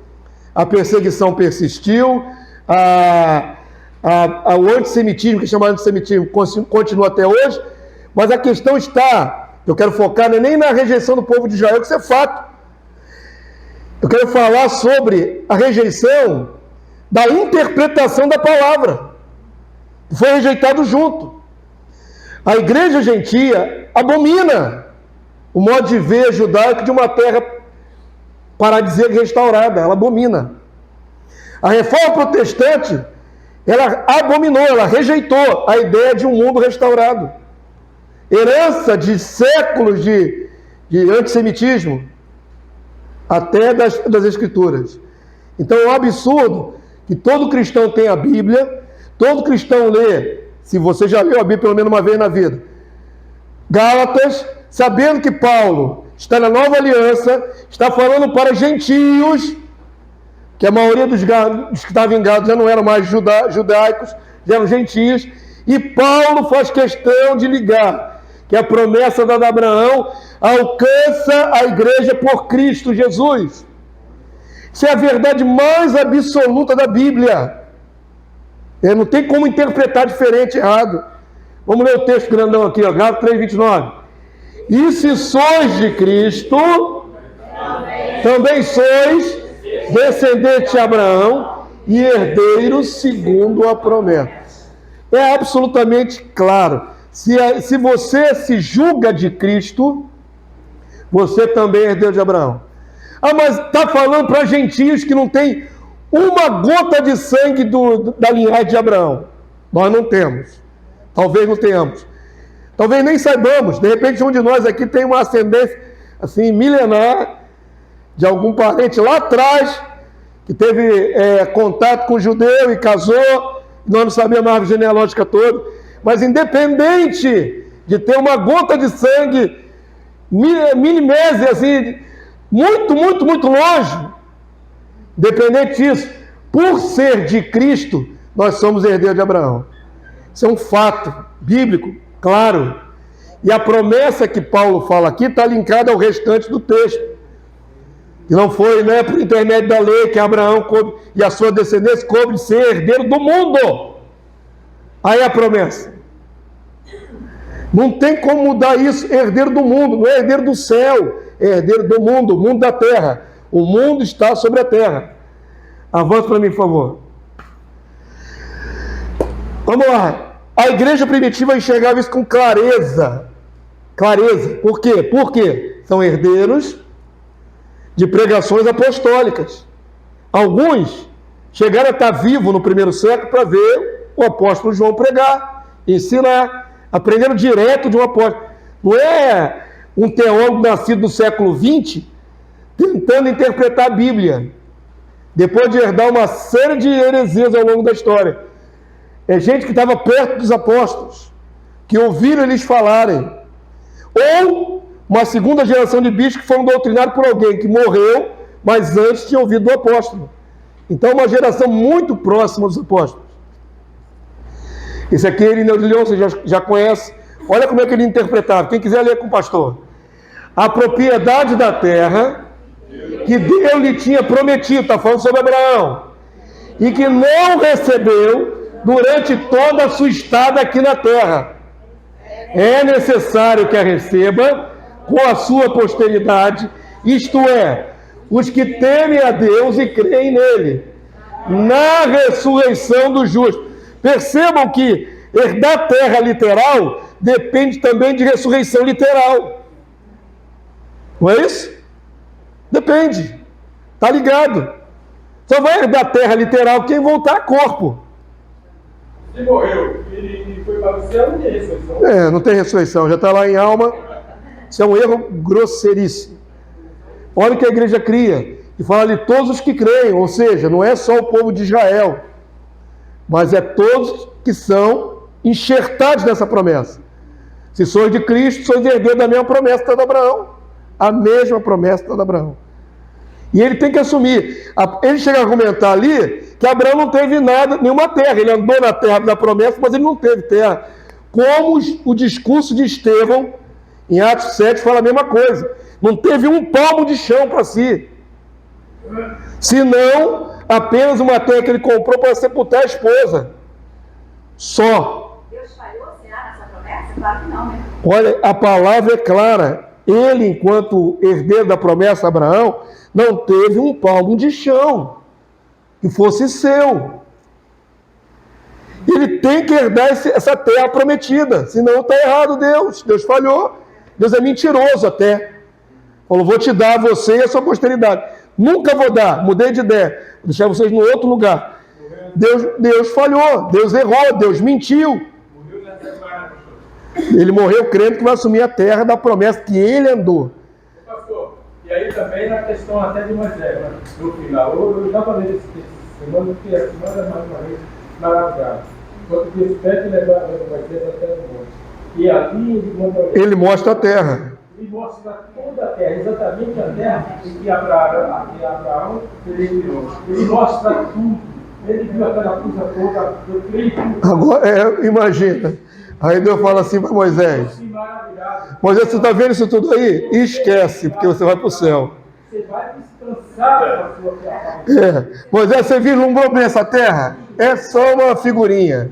A perseguição persistiu, o antissemitismo, que é chamado antissemitismo, continua até hoje, mas a questão está, eu quero focar nem na rejeição do povo de Israel, que isso é fato. Eu quero falar sobre a rejeição da interpretação da palavra. Foi rejeitado junto. A igreja gentia abomina o modo de ver judaico de uma terra paradisíaca restaurada. Ela abomina. A reforma protestante, ela abominou, ela rejeitou a ideia de um mundo restaurado. Herança de séculos de antissemitismo, até das Escrituras. Então é um absurdo que todo cristão tem a Bíblia, todo cristão lê, se você já leu a Bíblia pelo menos uma vez na vida, Gálatas, sabendo que Paulo está na nova aliança, está falando para gentios, que a maioria dos que estavam em Gálatas já não eram mais judaicos, já eram gentios, e Paulo faz questão de ligar que a promessa dada a Abraão alcança a igreja por Cristo Jesus. Isso é a verdade mais absoluta da Bíblia. Não tem como interpretar diferente, errado. Vamos ler o texto grandão aqui, ó, Gálatas 3:29. E se sois de Cristo, também sois descendente de Abraão e herdeiros segundo a promessa. É absolutamente claro. Se você se julga de Cristo, você também é herdeiro de Abraão. Ah, mas está falando para gentios que não tem uma gota de sangue da linhagem de Abraão. Nós não temos. Talvez não tenhamos. Talvez nem saibamos. De repente, um de nós aqui tem uma ascendência assim, milenar de algum parente lá atrás que teve contato com o judeu e casou. Nós não sabemos a árvore genealógica toda. Mas independente de ter uma gota de sangue, milimese, assim, muito, muito, muito longe, independente disso, por ser de Cristo, nós somos herdeiros de Abraão. Isso é um fato bíblico, claro. E a promessa que Paulo fala aqui está linkada ao restante do texto. E não foi, por intermédio da lei que Abraão coube, e a sua descendência coube de ser herdeiro do mundo. Aí a promessa. Não tem como mudar isso. Herdeiro do mundo, não é herdeiro do céu, é herdeiro do mundo, o mundo da terra. O mundo está sobre a terra. Avança para mim, por favor. Vamos lá. A igreja primitiva enxergava isso com clareza. Clareza. Por quê? Porque são herdeiros de pregações apostólicas. Alguns chegaram a estar vivos no primeiro século para ver o apóstolo João pregar, ensinar, aprenderam direto de um apóstolo. Não é um teólogo nascido no século XX tentando interpretar a Bíblia, depois de herdar uma série de heresias ao longo da história. É gente que estava perto dos apóstolos, que ouviram eles falarem. Ou uma segunda geração de bispos que foram doutrinados por alguém que morreu, mas antes tinha ouvido do apóstolo. Então, uma geração muito próxima dos apóstolos. Esse aqui, Irineu de Leão, você já conhece. Olha como é que ele interpretava. Quem quiser ler com o pastor. A propriedade da terra que Deus lhe tinha prometido, está falando sobre Abraão, e que não recebeu durante toda a sua estada aqui na terra. É necessário que a receba com a sua posteridade, isto é, os que temem a Deus e creem nele, na ressurreição dos justos. Percebam que herdar terra literal depende também de ressurreição literal. Não é isso? Depende. Está ligado. Só vai herdar terra literal quem voltar a corpo. Se morreu e foi para o céu, não tem ressurreição. Não tem ressurreição. Já está lá em alma. Isso é um erro grosseiríssimo. Olha o que a igreja cria. E fala de todos os que creem. Ou seja, não é só o povo de Israel, mas é todos que são enxertados nessa promessa. Se sois de Cristo, sois herdeiros da mesma promessa que está de Abraão. A mesma promessa que está de Abraão. E ele tem que assumir. Ele chega a argumentar ali que Abraão não teve nada, nenhuma terra. Ele andou na terra da promessa, mas ele não teve terra. Como o discurso de Estevão, em Atos 7, fala a mesma coisa. Não teve um palmo de chão para si. Senão, apenas uma terra que ele comprou para sepultar a esposa. Só. Deus falhou, será, nessa promessa? Claro que não, né? Olha, a palavra é clara. Ele, enquanto herdeiro da promessa Abraão, não teve um palmo de chão que fosse seu. Ele tem que herdar essa terra prometida, senão está errado Deus. Deus falhou. Deus é mentiroso até. Falou, vou te dar a você e a sua posteridade. Nunca vou dar, mudei de ideia. Vou deixar vocês no outro lugar. Deus falhou, Deus errou, Deus mentiu. Ele morreu crendo que vai assumir a terra da promessa que ele andou. Pastor, e aí também na questão até de Moisés, né? No final, eu já falei desse semana, porque a semana é mais uma vez maravilhosa. Quando Deus pede levar Moisés até o monte. E ali ele mostra a terra. Ele mostra toda a terra, exatamente a terra em que Abraão ele mostra tudo. Ele viu aquela coisa toda, eu creio. Agora, imagina. Aí Deus fala assim para Moisés: Moisés, você está vendo isso tudo aí? Esquece, porque você vai para o céu. Você vai descansar da sua terra. Moisés, você vislumbrou bem essa terra? É só uma figurinha.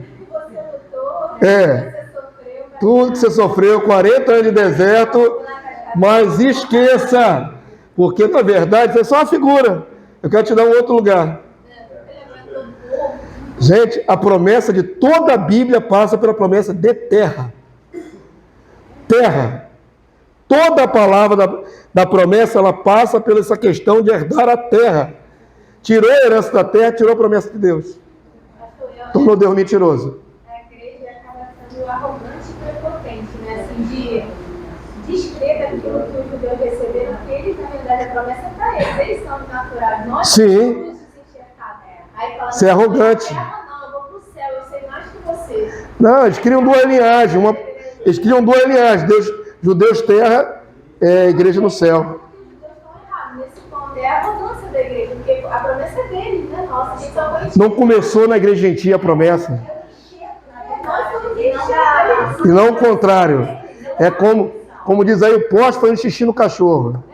Tudo que você sofreu, 40 anos de deserto, mas esqueça, porque na verdade isso é só uma figura. Eu quero te dar um outro lugar. Gente, a promessa de toda a Bíblia passa pela promessa de terra. Terra. Toda a palavra da promessa, ela passa pela essa questão de herdar a terra. Tirou a herança da terra, tirou a promessa de Deus. Tornou Deus mentiroso. A igreja acaba sendo arrogante e prepotente, né? Assim, de descrer daquilo que os judeus receberam, porque eles, na verdade, a promessa é para eles. Eles são naturais. Nós sim. Você é arrogante. Não, eu vou pro céu, eu sei mais que você. Não, eles criam duas linhagens. Eles criam duas linhagens. Judeus terra, igreja no céu. Os judeus estão errados nesse ponto. É a arrogância da igreja, porque a promessa é deles, né? Nossa, não começou na igreja gentia a promessa. E não o contrário. É como diz aí, o poste fazendo xixi no cachorro.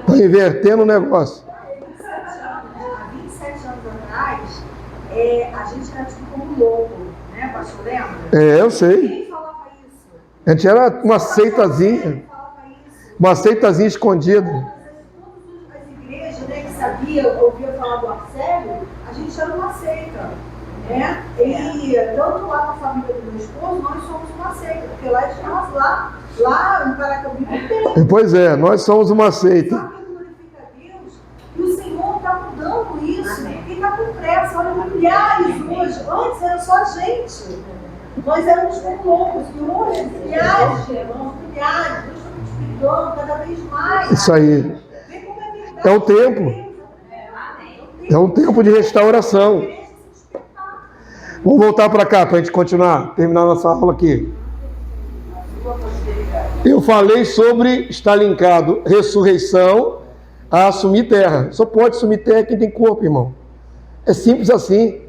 Está invertendo o negócio. A gente era tido como louco, né, pastor, lembra? Eu sei. Quem falava isso? A gente era uma seitazinha. Uma seitazinha escondida. Todas as igrejas, né, que ouvia falar do Arcélio, a gente era uma seita, né? E tanto lá na família do meu esposo, nós somos uma seita, porque lá estamos lá em Paracambi tem. Pois é, nós somos uma seita. Só que glorifica a Deus, e o Senhor está mudando isso. E está com pressa, olha, milhares hoje. Antes era só a gente. Nós éramos como loucos, e hoje milhares de irmãos, milhares, Deus está multiplicando cada vez mais. Isso aí. É um tempo. É um tempo de restauração. Vamos voltar para cá para a gente continuar, terminar nossa aula aqui. Eu falei sobre estar linkado ressurreição a assumir terra. Só pode assumir terra quem tem corpo, irmão. É simples assim.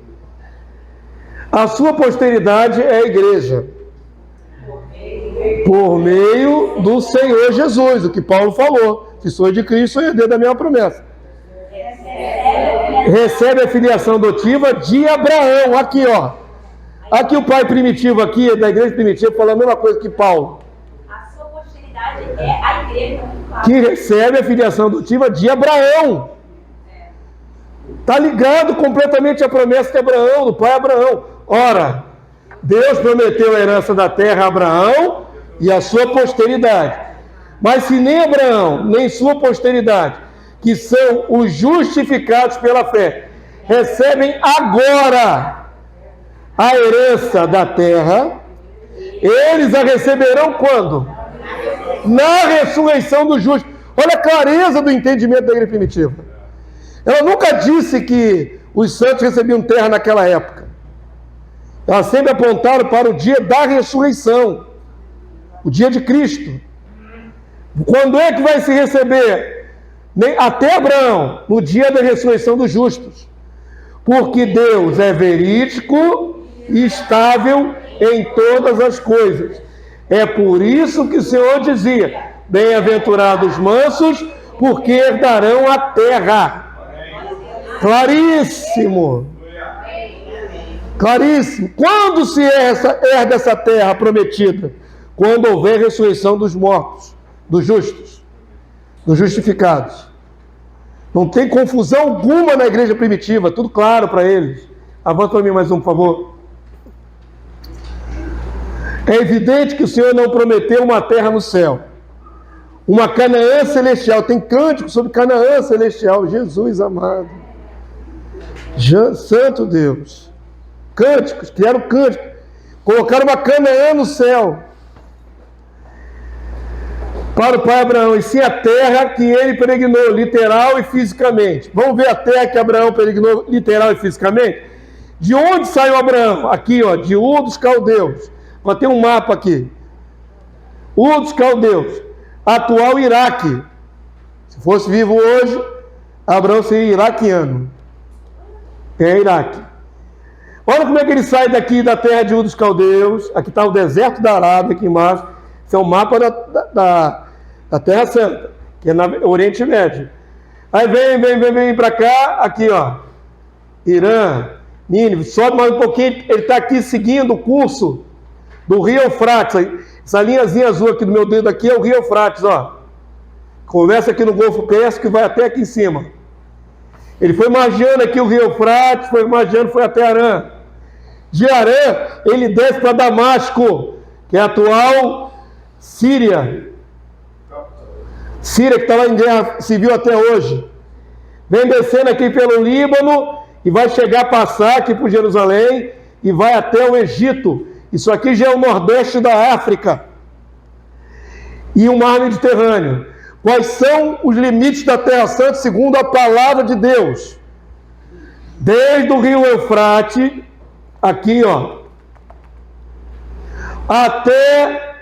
A sua posteridade é a igreja. Por meio do Senhor Jesus, o que Paulo falou. Se sou de Cristo, sou herdeiro da minha promessa. Recebe a filiação adotiva de Abraão. Aqui, ó. Aqui o pai primitivo aqui, da igreja primitiva, fala a mesma coisa que Paulo. A sua posteridade é a igreja. Que recebe a filiação adotiva de Abraão. Está ligado completamente à promessa de Abraão, do pai Abraão. Ora, Deus prometeu a herança da terra a Abraão e a sua posteridade. Mas se nem Abraão, nem sua posteridade, que são os justificados pela fé, recebem agora a herança da terra, eles a receberão quando? Na ressurreição do justo. Olha a clareza do entendimento da igreja primitiva. Ela nunca disse que os santos recebiam terra naquela época. Elas sempre apontaram para o dia da ressurreição, o dia de Cristo. Quando é que vai se receber? Até Abraão, no dia da ressurreição dos justos. Porque Deus é verídico e estável em todas as coisas. É por isso que o Senhor dizia: bem-aventurados mansos, porque herdarão a terra. Claríssimo. Claríssimo. Quando se herda essa terra prometida? Quando houver ressurreição dos mortos, dos justos, dos justificados. Não tem confusão alguma na igreja primitiva, tudo claro para eles. Avança para mim mais um, por favor. É evidente que o Senhor não prometeu uma terra no céu, uma Canaã celestial. Tem cântico sobre Canaã celestial. Jesus amado, Santo Deus. Cânticos, criaram cântico, colocaram uma Canaã no céu para o pai Abraão, e sim a terra que ele peregrinou, literal e fisicamente. Vamos ver a terra que Abraão peregrinou, literal e fisicamente? De onde saiu Abraão? Aqui, ó, de Ur dos Caldeus. Vai ter um mapa aqui. Ur dos Caldeus, atual Iraque. Se fosse vivo hoje, Abraão seria iraquiano. É Iraque. Olha como é que ele sai daqui da terra de Ur dos Caldeus. Aqui está o deserto da Arábia, aqui embaixo. Esse é o mapa da Terra Santa, que é no Oriente Médio. Aí vem para cá, aqui ó, Irã, Nínive, sobe mais um pouquinho, ele está aqui seguindo o curso do Rio Eufrates. Essa linhazinha azul aqui do meu dedo aqui é o Rio Eufrates, ó. Começa aqui no Golfo Pérsico e vai até aqui em cima. Ele foi margeando aqui o Rio Eufrates, foi margeando, foi até Arã. De Arã, ele desce para Damasco, que é a atual Síria. Síria, que está lá em guerra civil até hoje. Vem descendo aqui pelo Líbano e vai chegar, passar aqui por Jerusalém e vai até o Egito. Isso aqui já é o nordeste da África. E o mar Mediterrâneo. Quais são os limites da Terra Santa segundo a palavra de Deus? Desde o rio Eufrates, aqui ó, até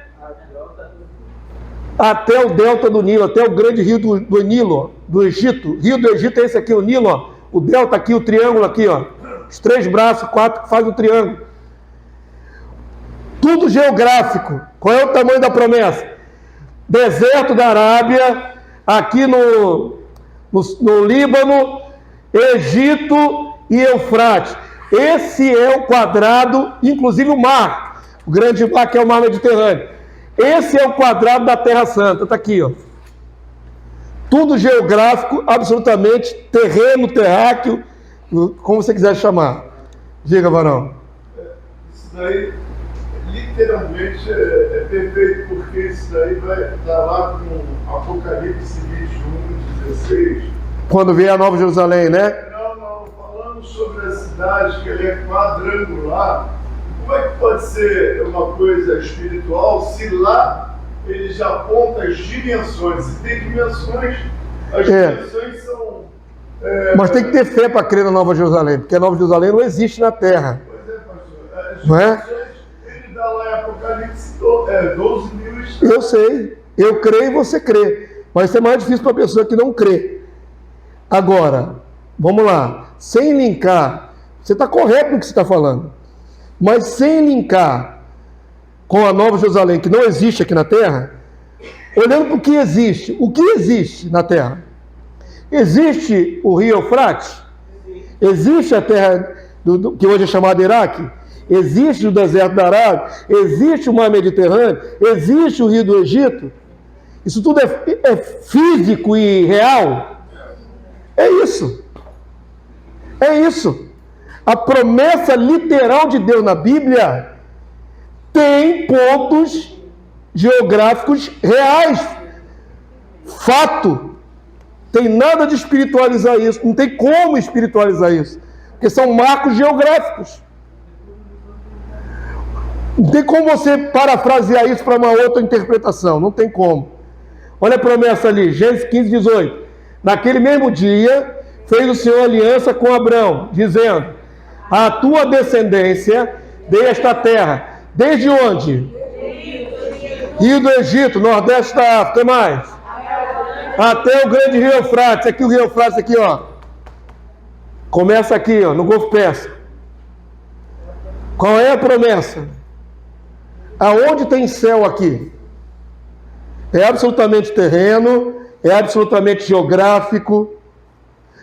o delta do Nilo, até o grande rio do Nilo, ó, do Egito. Rio do Egito é esse aqui, o Nilo, ó. O delta aqui, o triângulo aqui, ó. Os 3 braços, 4 que fazem o triângulo. Tudo geográfico. Qual é o tamanho da promessa? Deserto da Arábia, aqui no Líbano, Egito e Eufrates. Esse é o quadrado, inclusive o mar, o grande mar que é o mar Mediterrâneo. Esse é o quadrado da Terra Santa, está aqui, ó. Tudo geográfico, absolutamente, terreno, terráqueo, como você quiser chamar. Diga, Varão. Isso daí, literalmente, é perfeito, porque isso daí vai dar lá com Apocalipse 21, 16. Quando vier a Nova Jerusalém, né? Não, falando sobre a cidade, que ele é quadrangular, como é que pode ser uma coisa espiritual se lá ele já aponta as dimensões? Se tem dimensões, as dimensões são... Mas tem que ter fé para crer na Nova Jerusalém, porque a Nova Jerusalém não existe na Terra. Pois é, pastor. As não dimensões, é? ele dá lá em Apocalipse 12 mil estrelas. Eu sei, eu creio e você crê, mas isso é mais difícil para a pessoa que não crê. Agora, vamos lá, sem linkar, você está correto no que você está falando, mas sem linkar com a Nova Jerusalém, que não existe aqui na Terra, olhando para o que existe na Terra? Existe o Rio Eufrates? Existe a terra que hoje é chamada Iraque? Existe o deserto da Arábia? Existe o mar Mediterrâneo? Existe o rio do Egito? Isso tudo é físico e real? É isso. É isso. A promessa literal de Deus na Bíblia tem pontos geográficos reais. Fato. Tem nada de espiritualizar isso. Não tem como espiritualizar isso. Porque são marcos geográficos. Não tem como você parafrasear isso para uma outra interpretação. Não tem como. Olha a promessa ali, Gênesis 15, 18. Naquele mesmo dia, fez o Senhor aliança com Abrão, dizendo: a tua descendência dei esta terra. Desde onde? Rio do Egito, nordeste da África. O que mais? Até o grande rio Eufrates. Aqui o rio Eufrates, aqui ó. Começa aqui ó, no Golfo Pérsico. Qual é a promessa? Aonde tem céu aqui? É absolutamente terreno, é absolutamente geográfico,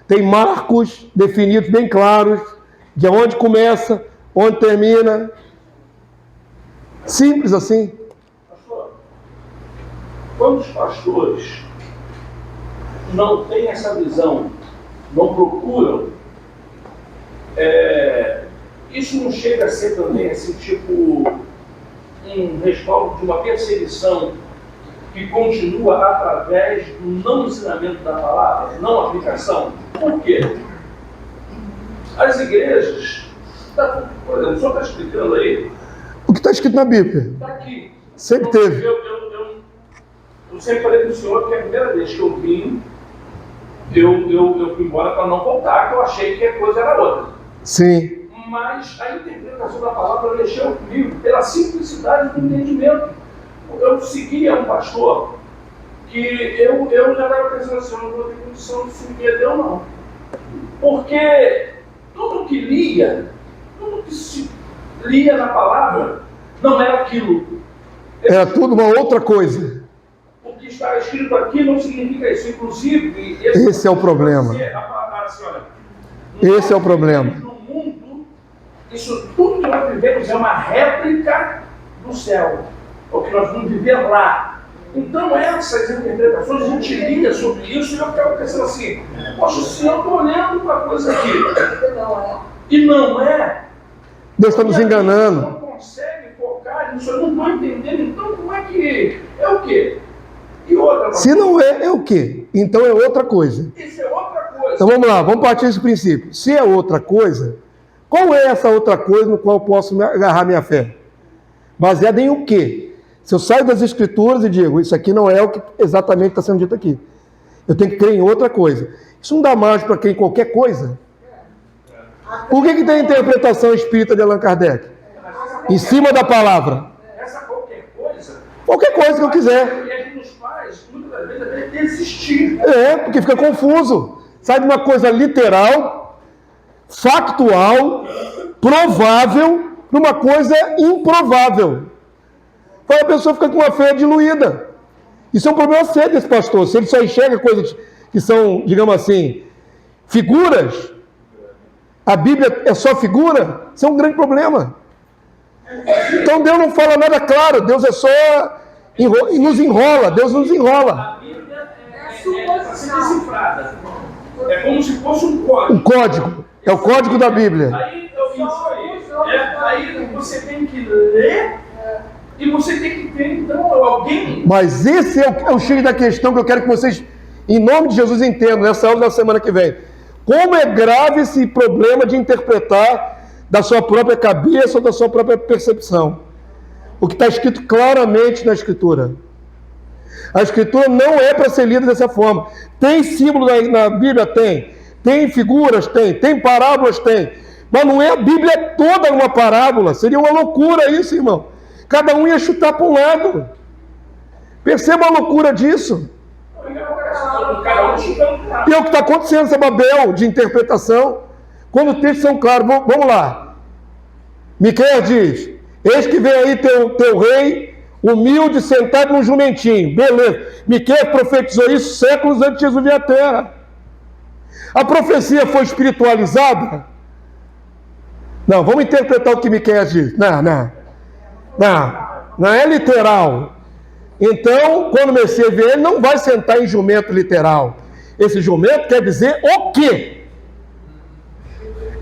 tem marcos definidos bem claros, de onde começa, onde termina. Simples assim. Pastor, quando os pastores não têm essa visão, não procuram, isso não chega a ser também assim, tipo um respaldo de uma perseguição que continua através do não ensinamento da palavra, não aplicação. Por quê? As igrejas, por exemplo, o senhor está explicando aí. O que está escrito na Bíblia? Está aqui. Sempre teve. Eu sempre falei para o senhor que a primeira vez que eu vim, eu fui embora para não voltar, que eu achei que a coisa era outra. Sim. Mas a interpretação da palavra mexeu comigo pela simplicidade do entendimento. Eu seguia um pastor que eu já estava pensando assim, eu não vou ter condição de submeter ou não. Porque tudo que se lia na palavra não era aquilo. Era tudo uma outra coisa. O que está escrito aqui não significa isso. Inclusive, esse é o problema. Esse é o problema. No mundo, isso tudo que nós vivemos é uma réplica do céu. É o que nós vamos viver lá. Então, essas interpretações, a gente lia sobre isso e eu ficava pensando assim, poxa, se eu estou olhando para a coisa aqui e não é, Deus está nos enganando. Não consegue focar nisso, eu não estou entendendo, então como é que é o quê? E outra, se não é, é o quê? Então é outra coisa. Isso é outra coisa. Então vamos lá, vamos partir desse princípio. Se é outra coisa, qual é essa outra coisa no qual eu posso agarrar minha fé? Baseada em o quê? Se eu saio das Escrituras e digo, isso aqui não é o que exatamente está sendo dito aqui. Eu tenho que crer em outra coisa. Isso não dá margem para crer em qualquer coisa? Por que tem a interpretação espírita de Allan Kardec? Em cima da palavra. Essa qualquer coisa? Qualquer coisa que eu quiser. E a gente nos faz, muitas vezes, até desistir. É, porque fica confuso. Sai de uma coisa literal, factual, provável, para uma coisa improvável. Então a pessoa fica com uma fé diluída. Isso é um problema sério desse pastor. Se ele só enxerga coisas que são, digamos assim, figuras, a Bíblia é só figura, isso é um grande problema. Então Deus não fala nada claro, Deus é só nos enrola, Deus nos enrola. A Bíblia é decifrada. É como se fosse um código. Um código, é o código da Bíblia. Aí você tem que ler e você tem que ter, então, alguém... Mas esse é o X da questão que eu quero que vocês, em nome de Jesus, entendam nessa aula da semana que vem. Como é grave esse problema de interpretar da sua própria cabeça ou da sua própria percepção. O que está escrito claramente na Escritura. A Escritura não é para ser lida dessa forma. Tem símbolo na Bíblia? Tem. Tem figuras? Tem. Tem parábolas? Tem. Mas não é a Bíblia toda uma parábola. Seria uma loucura isso, irmão. Cada um ia chutar para um lado. Perceba a loucura disso. E é o que está acontecendo, essa Babel de interpretação. Quando os textos são claros, vamos lá. Miqueias diz: eis que vem aí teu rei, humilde, sentado num jumentinho. Beleza. Miqueias profetizou isso séculos antes de Jesus vir à terra. A profecia foi espiritualizada? Não, vamos interpretar o que Miqueias diz. Não é literal. Então, quando o Messias vier, ele não vai sentar em jumento literal. Esse jumento quer dizer o quê?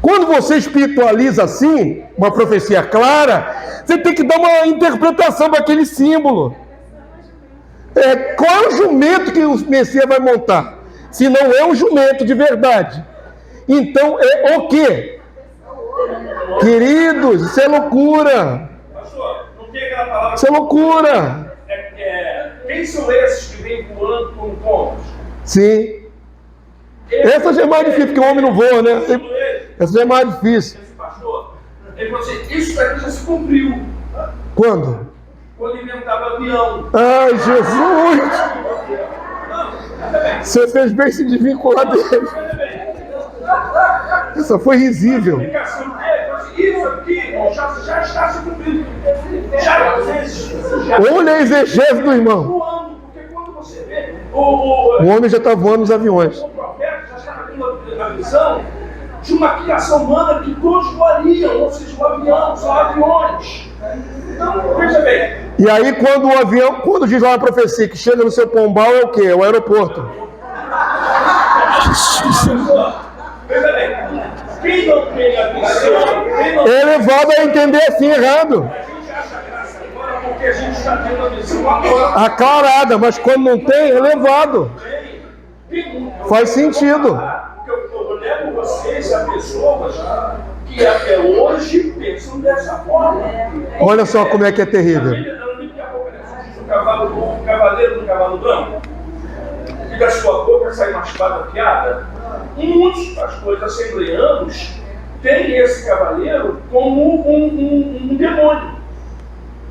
Quando você espiritualiza assim, uma profecia clara, você tem que dar uma interpretação para aquele símbolo. Qual é o jumento que o Messias vai montar? Se não é um jumento de verdade. Então é o quê? Queridos, isso é loucura. Pastor, não tem aquela palavra... Isso é loucura. Quem são esses que vêm voando com pombos? Sim. Essa já é mais difícil, porque o homem não voa, né? Essa já é mais difícil. Esse pastor, ele falou assim, isso daqui já se cumpriu. Quando? Quando inventava avião. Ai, Jesus! Você fez bem se desvincular dele. Essa foi risível. Isso aqui já está se cumprindo. Olha a exegese do irmão. Voando, porque quando você vê o homem já está voando nos aviões. O profeta já estava tendo a visão de uma criação humana que todos voariam, ou seja, o avião, são aviões. Então, veja bem. E aí, quando diz lá na profecia que chega no seu pombal, é o quê? É o aeroporto. Veja bem. Quem não tem a visão, é levado a entender assim errado. A gente acha graça agora porque a gente está tendo a visão agora. Aclarada, mas quando não tem, é levado. Faz sentido. Eu levo vocês a pessoas que até hoje pensam dessa forma. Olha só como é que é terrível. O cavaleiro do cavalo branco, e da sua boca sai uma espada afiada. Muitos pastores assembleanos têm esse cavaleiro como um demônio,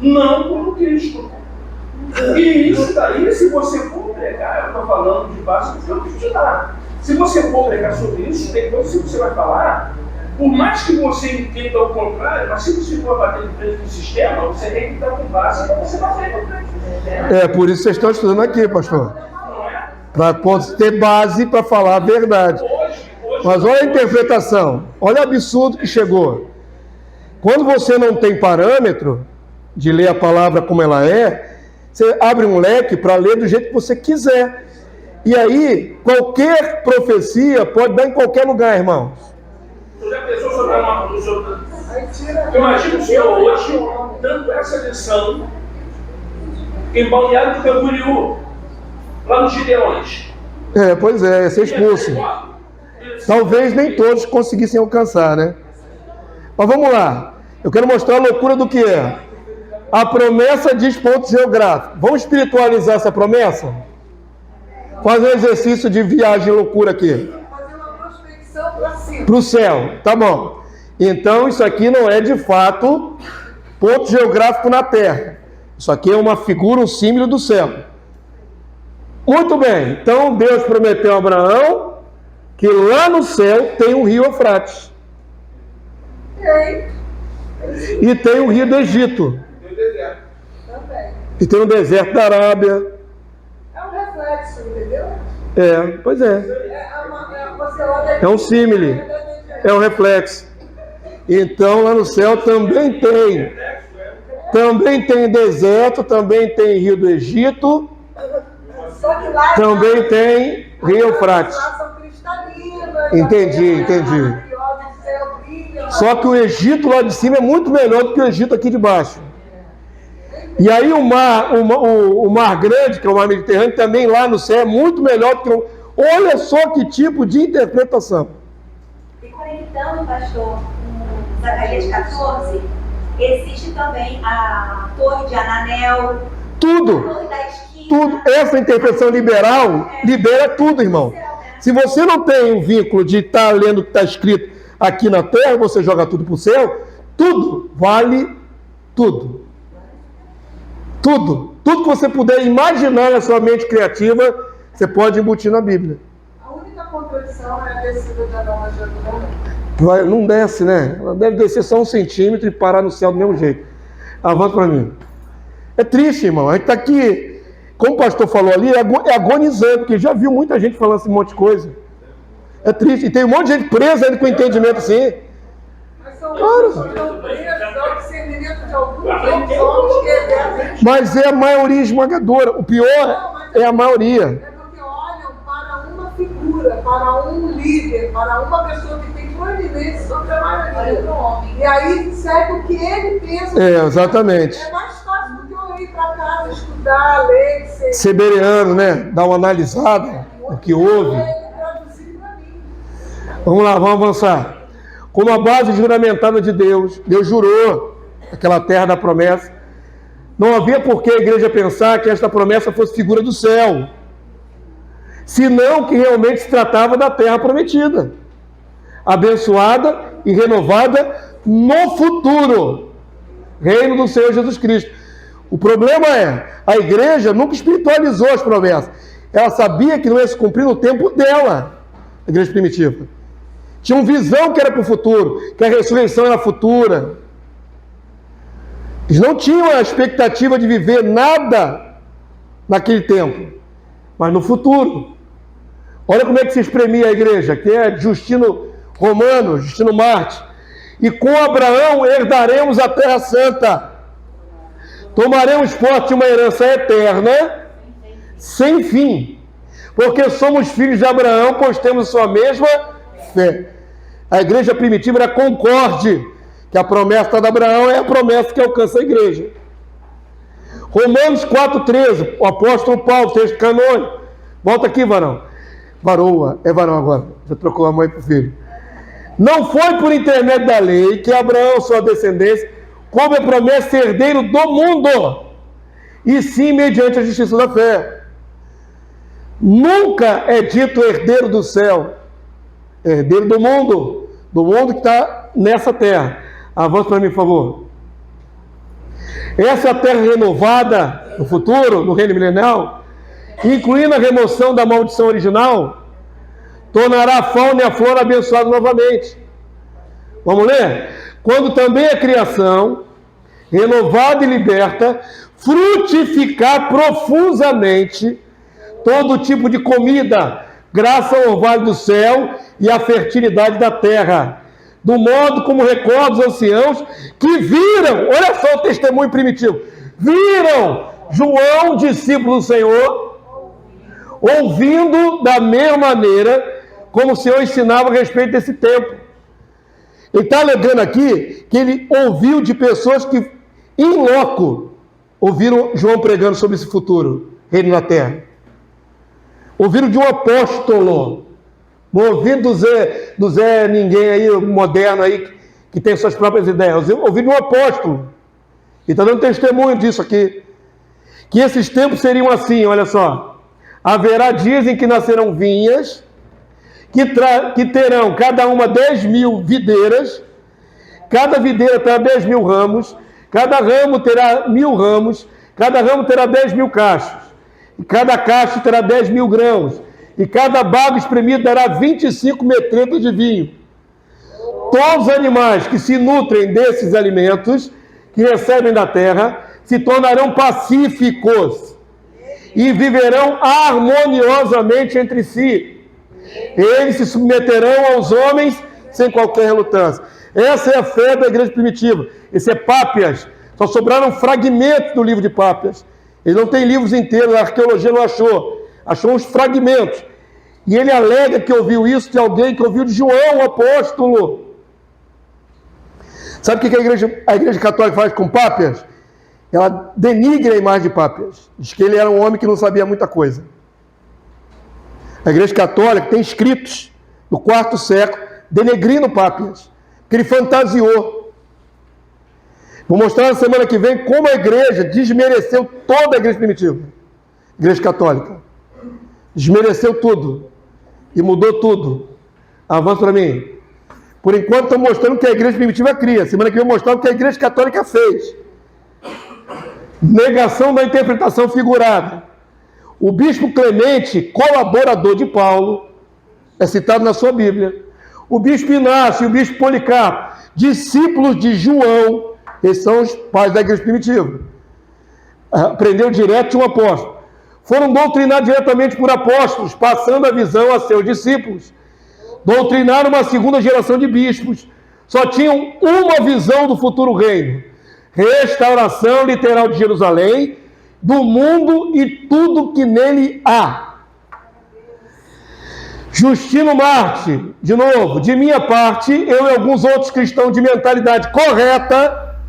não como Cristo. E isso daí, se você for pregar, eu estou falando de base do que eu te ensinar. Se você for pregar sobre isso, depois se você vai falar, por mais que você entenda o contrário, mas se você for bater de frente do sistema, você tem que estar com base para você bater de frente do sistema. É por isso que vocês estão estudando aqui, pastor. Para ter base para falar a verdade. Mas olha a interpretação, olha o absurdo que chegou. Quando você não tem parâmetro de ler a palavra como ela é, você abre um leque para ler do jeito que você quiser. E aí, qualquer profecia pode dar em qualquer lugar, irmãos. Você já pensou sobre uma pessoa? Imagina o senhor hoje dando essa lição em Balneário do Camboriú, lá nos Gideões. Pois é, ia ser expulso. Talvez nem todos conseguissem alcançar, né? Mas vamos lá. Eu quero mostrar a loucura do que é. A promessa diz ponto geográfico. Vamos espiritualizar essa promessa? Faz um exercício de viagem loucura aqui. Fazer uma prospecção para cima. Para o céu, tá bom. Então isso aqui não é de fato ponto geográfico na Terra. Isso aqui é uma figura, um símbolo do céu. Muito bem. Então Deus prometeu a Abraão que lá no céu tem um rio Eufrates. E tem o rio do Egito. Também. E tem o deserto da Arábia. É um reflexo, entendeu? Pois é. É um símile. É um reflexo. Então lá no céu também tem. Também tem deserto, também tem rio do Egito. Só que lá também tem rio Eufrates. Entendi. Só que o Egito lá de cima é muito melhor do que o Egito aqui de baixo. E aí o mar grande, que é o mar Mediterrâneo, também lá no céu é muito melhor do que o... Olha só que tipo de interpretação. E conectando, pastor, com Zacarias 14, existe também a Torre de Ananel. Tudo. A Torre da Esquina. Tudo. Essa interpretação liberal libera tudo, irmão. Se você não tem um vínculo de estar lendo o que está escrito aqui na terra, você joga tudo para o céu, tudo vale tudo. Tudo que você puder imaginar na sua mente criativa, você pode embutir na Bíblia. A única contradição é a descida de Adão a Jerusalém. Não desce, né? Ela deve descer só 1 centímetro e parar no céu do mesmo jeito. Avança para mim. É triste, irmão. A gente está aqui, como o pastor falou ali, é agonizando, porque já viu muita gente falando esse monte de coisa. É triste. E tem um monte de gente presa ainda com entendimento assim. Mas são pessoas que estão presas ao discernimento de alguns outros homens que exercem. Mas é a maioria esmagadora. O pior é a maioria. É porque olham para uma figura, para um líder, para uma pessoa que tem proeminência sobre a maioria. E aí segue o que ele pensa. Exatamente. É mais fácil do que eu ir para casa, estudar, ler, ser bereano, né? Dar uma analisada no que houve. Vamos lá, vamos avançar. Como a base juramentada de Deus, Deus jurou aquela terra da promessa. Não havia por que a igreja pensar que esta promessa fosse figura do céu, senão que realmente se tratava da terra prometida, abençoada e renovada no futuro, reino do Senhor Jesus Cristo. O problema é, a igreja nunca espiritualizou as promessas. Ela sabia que não ia se cumprir no tempo dela, a igreja primitiva. Tinha uma visão que era para o futuro, que a ressurreição era futura. Eles não tinham a expectativa de viver nada naquele tempo, mas no futuro. Olha como é que se espremia a igreja, que é Justino Romano, Justino Marte. E com Abraão herdaremos a terra santa. Tomaremos posse de uma herança eterna, sem fim. Porque somos filhos de Abraão, pois temos sua mesma fé. A igreja primitiva era concorde, que a promessa de Abraão é a promessa que alcança a igreja. Romanos 4,13, o apóstolo Paulo, texto canônico. Volta aqui, varão. Varoa, é varão agora. Já trocou a mãe para o filho. Não foi por intermédio da lei que Abraão, sua descendência, como a promessa herdeiro do mundo, e sim mediante a justiça da fé. Nunca é dito herdeiro do céu, herdeiro do mundo que está nessa terra. Avança para mim, por favor. Essa é a terra renovada no futuro, no reino milenial, incluindo a remoção da maldição original, tornará a fauna e a flora abençoadas novamente. Vamos ler? Quando também a criação, renovada e liberta, frutificar profusamente todo tipo de comida, graças ao orvalho do céu e à fertilidade da terra, do modo como recorda os anciãos que viram, olha só o testemunho primitivo, viram João, discípulo do Senhor, ouvindo da mesma maneira como o Senhor ensinava a respeito desse tempo. Ele está alegando aqui que ele ouviu de pessoas que, em loco, ouviram João pregando sobre esse futuro, reino na terra. Ouviram de um apóstolo, não ouviram do Zé ninguém aí, moderno aí, que tem suas próprias ideias. Ouviram de um apóstolo. E está dando testemunho disso aqui. Que esses tempos seriam assim, olha só. Haverá dias em que nascerão vinhas, que terão cada uma 10.000 videiras, cada videira terá 10.000 ramos, cada ramo terá 1.000 ramos, cada ramo terá 10.000 cachos, e cada cacho terá 10.000 grãos, e cada bago espremido dará 25 metretas de vinho. Todos os animais que se nutrem desses alimentos, que recebem da terra, se tornarão pacíficos, e viverão harmoniosamente entre si. Eles se submeterão aos homens sem qualquer relutância. Essa é a fé da igreja primitiva. Esse é Pápias. Só sobraram fragmentos do livro de Pápias. Ele não tem livros inteiros, a arqueologia não achou. Achou uns fragmentos. E ele alega que ouviu isso de alguém que ouviu de João, o apóstolo. Sabe o que a igreja católica faz com Pápias? Ela denigra a imagem de Pápias. Diz que ele era um homem que não sabia muita coisa. A igreja católica tem escritos do quarto século denegrindo Pápias, que ele fantasiou. Vou mostrar na semana que vem como a igreja desmereceu toda a igreja primitiva. Igreja católica. Desmereceu tudo. E mudou tudo. Avança para mim. Por enquanto estou mostrando o que a igreja primitiva cria. Semana que vem eu vou mostrar o que a igreja católica fez. Negação da interpretação figurada. O bispo Clemente, colaborador de Paulo, é citado na sua Bíblia. O bispo Inácio e o bispo Policarpo, discípulos de João, esses são os pais da igreja primitiva. Aprendeu direto de um apóstolo. Foram doutrinados diretamente por apóstolos, passando a visão a seus discípulos. Doutrinaram uma segunda geração de bispos. Só tinham uma visão do futuro reino. Restauração literal de Jerusalém, do mundo e tudo que nele há. Justino Marte, de novo, de minha parte, eu e alguns outros cristãos de mentalidade correta,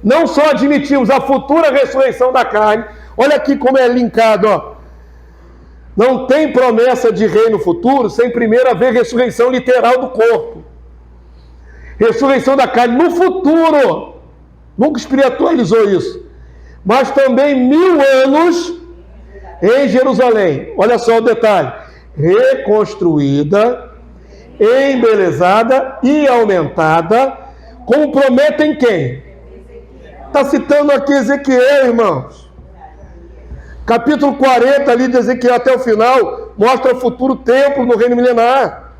não só admitimos a futura ressurreição da carne, olha aqui como é linkado, ó. Não tem promessa de reino futuro sem primeiro haver ressurreição literal do corpo. Ressurreição da carne no futuro. Nunca espiritualizou isso. Mas também 1000 anos em Jerusalém. Olha só o detalhe. Reconstruída, embelezada e aumentada, como prometem quem? Está citando aqui Ezequiel, irmãos. Capítulo 40 ali de Ezequiel até o final, mostra o futuro templo no reino milenar.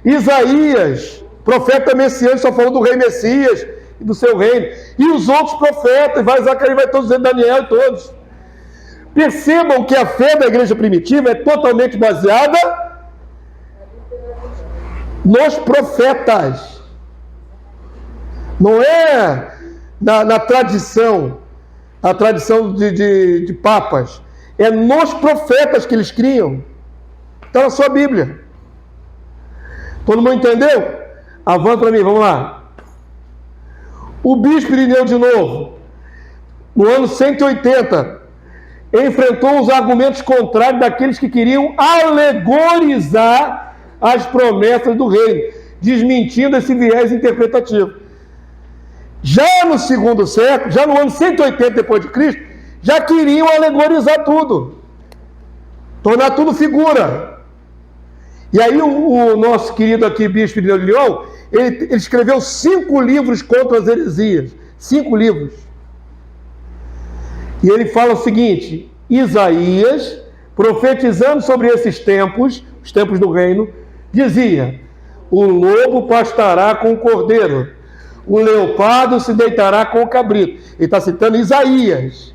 Isaías, profeta messiânico, só falou do rei Messias e do seu reino. E os outros profetas, vai Zacarias, vai todos dizer, Daniel e todos. Percebam que a fé da igreja primitiva é totalmente baseada nos profetas. Não é na tradição, a tradição de papas. É nos profetas que eles criam. Está na sua Bíblia. Todo mundo entendeu? Avança para mim, vamos lá. O bispo Irineu de novo. no ano 180, enfrentou os argumentos contrários daqueles que queriam alegorizar as promessas do reino, desmentindo esse viés interpretativo. Já no segundo século, já no ano 180 depois de Cristo, já queriam alegorizar tudo, tornar tudo figura. E aí o nosso querido aqui, Bispo Irineu de Lyon, ele escreveu 5 livros contra as heresias. 5 livros. E ele fala o seguinte: Isaías, profetizando sobre esses tempos, os tempos do reino, dizia: o lobo pastará com o cordeiro, o leopardo se deitará com o cabrito. Ele está citando Isaías.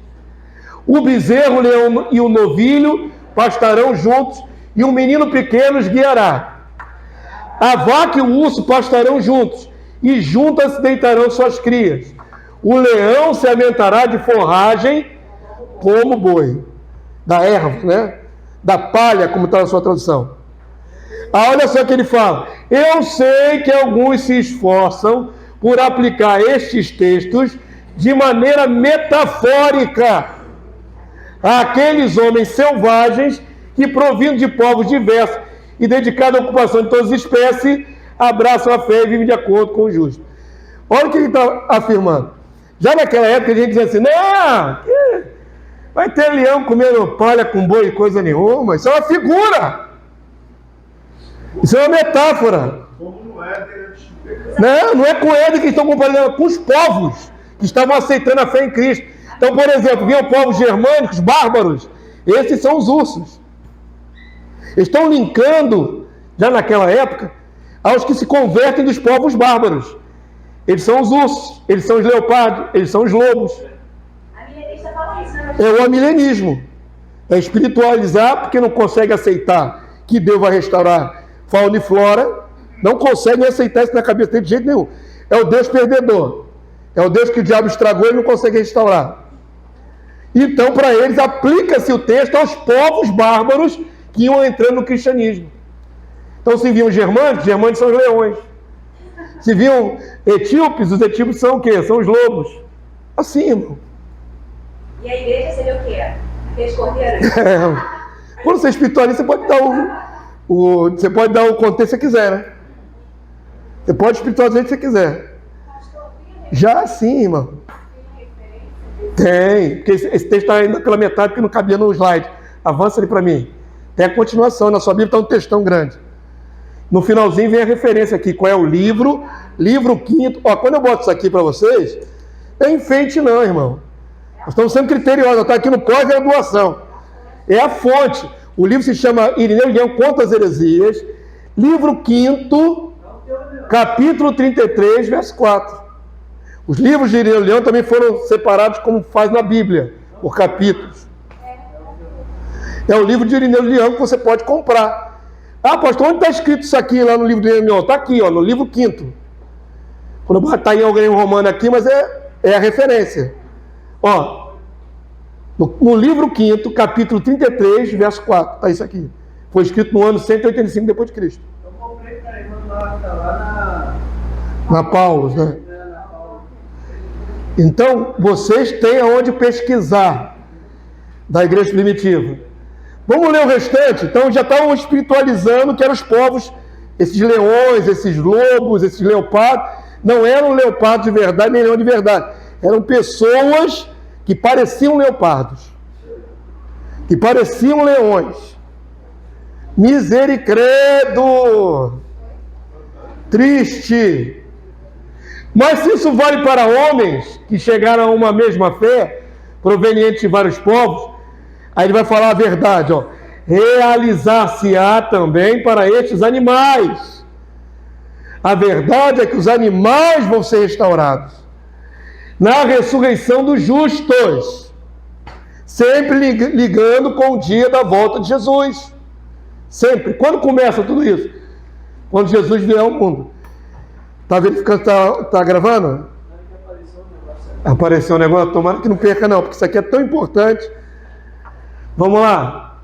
O bezerro, o leão e o novilho pastarão juntos, e um menino pequeno os guiará. A vaca e o urso pastarão juntos, e juntas se deitarão suas crias. O leão se alimentará de forragem como boi, da erva, né? Da palha, como está na sua tradução. Olha só o que ele fala: eu sei que alguns se esforçam por aplicar estes textos de maneira metafórica àqueles homens selvagens que, provindo de povos diversos e dedicados à ocupação de todas as espécies, abraçam a fé e vivem de acordo com o justo. Olha o que ele está afirmando. Já naquela época a gente dizia assim: não, vai ter leão comendo palha com boi e coisa nenhuma. Isso é uma figura. Isso é uma metáfora. Como no Éden antes do pecado. Não é com eles que estão comparando, com os povos que estavam aceitando a fé em Cristo. Então, por exemplo, vinham povos germânicos, bárbaros. Esses são os ursos. Estão linkando, já naquela época, aos que se convertem dos povos bárbaros. Eles são os ursos, eles são os leopardos, eles são os lobos. A milenista fala isso, né? É o amilenismo. É espiritualizar porque não consegue aceitar que Deus vai restaurar fauna e flora. Não conseguem aceitar isso na cabeça dele de jeito nenhum. É o Deus perdedor. É o Deus que o diabo estragou e não consegue restaurar. Então, para eles, aplica-se o texto aos povos bárbaros que iam entrando no cristianismo. Então, se viam germânicos são os leões. Se viam etíopes, os etíopes são o quê? São os lobos. Assim, irmão. E a igreja seria o quê? Aqueles cordeiros? Quando você é espiritualista, você pode dar você pode dar o contexto que você quiser, né? Você pode espiritualizar o que você quiser. Já sim, irmão. Tem, porque esse texto está ainda pela metade que não cabia no slide. Avança ali para mim. Tem a continuação, na sua Bíblia está um textão grande. No finalzinho vem a referência aqui, qual é o livro 5º. Ó, quando eu boto isso aqui para vocês, não é enfeite não, irmão. Nós estamos sendo criteriosos, está aqui no pós-graduação. É a fonte. O livro se chama Irineu de Lyon contra as heresias, livro 5º, capítulo 33, verso 4. Os livros de Irineu de Lyon também foram separados como faz na Bíblia, por capítulos. É o livro de Irineu de Lyon que você pode comprar. Ah, pastor, onde está escrito isso aqui lá no livro de Irineu de Lyon? Está aqui, ó, no livro 5º. Quando eu botar em alguém romano aqui, mas é a referência. Ó, no livro 5º, capítulo 33, verso 4, está isso aqui. Foi escrito no ano 185 depois de Cristo. Eu comprei para ele lá na Paulus, né? Então, vocês têm aonde pesquisar da igreja primitiva. Vamos ler o restante? Então, já estavam espiritualizando que eram os povos, esses leões, esses lobos, esses leopardos. Não eram leopardos de verdade, nem leão de verdade. Eram pessoas que pareciam leopardos, que pareciam leões. Misericredo! Triste! Mas se isso vale para homens que chegaram a uma mesma fé, proveniente de vários povos, aí ele vai falar a verdade, ó. Realizar-se-á também para estes animais. A verdade é que os animais vão ser restaurados na ressurreição dos justos, sempre ligando com o dia da volta de Jesus. Sempre. Quando começa tudo isso? Quando Jesus vier ao mundo. Tá verificando? Tá gravando? Apareceu um negócio. Tomara que não perca não, porque isso aqui é tão importante. Vamos lá.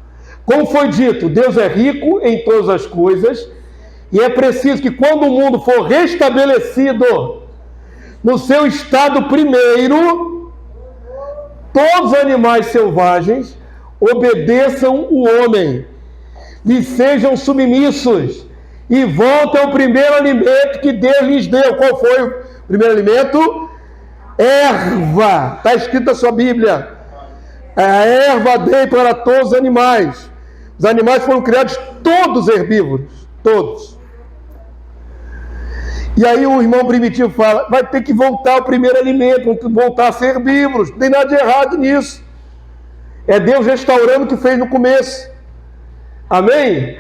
Como foi dito, Deus é rico em todas as coisas, e é preciso que quando o mundo for restabelecido no seu estado primeiro, todos os animais selvagens obedeçam o homem, lhes sejam submissos e voltem ao primeiro alimento que Deus lhes deu. Qual foi o primeiro alimento? Erva. Está escrito na sua Bíblia. A erva dei para todos os animais. Os animais foram criados todos herbívoros, todos. E aí o irmão Primitivo fala, vai ter que voltar ao primeiro alimento, voltar a ser herbívoros. Não tem nada de errado nisso. É Deus restaurando o que fez no começo. Amém?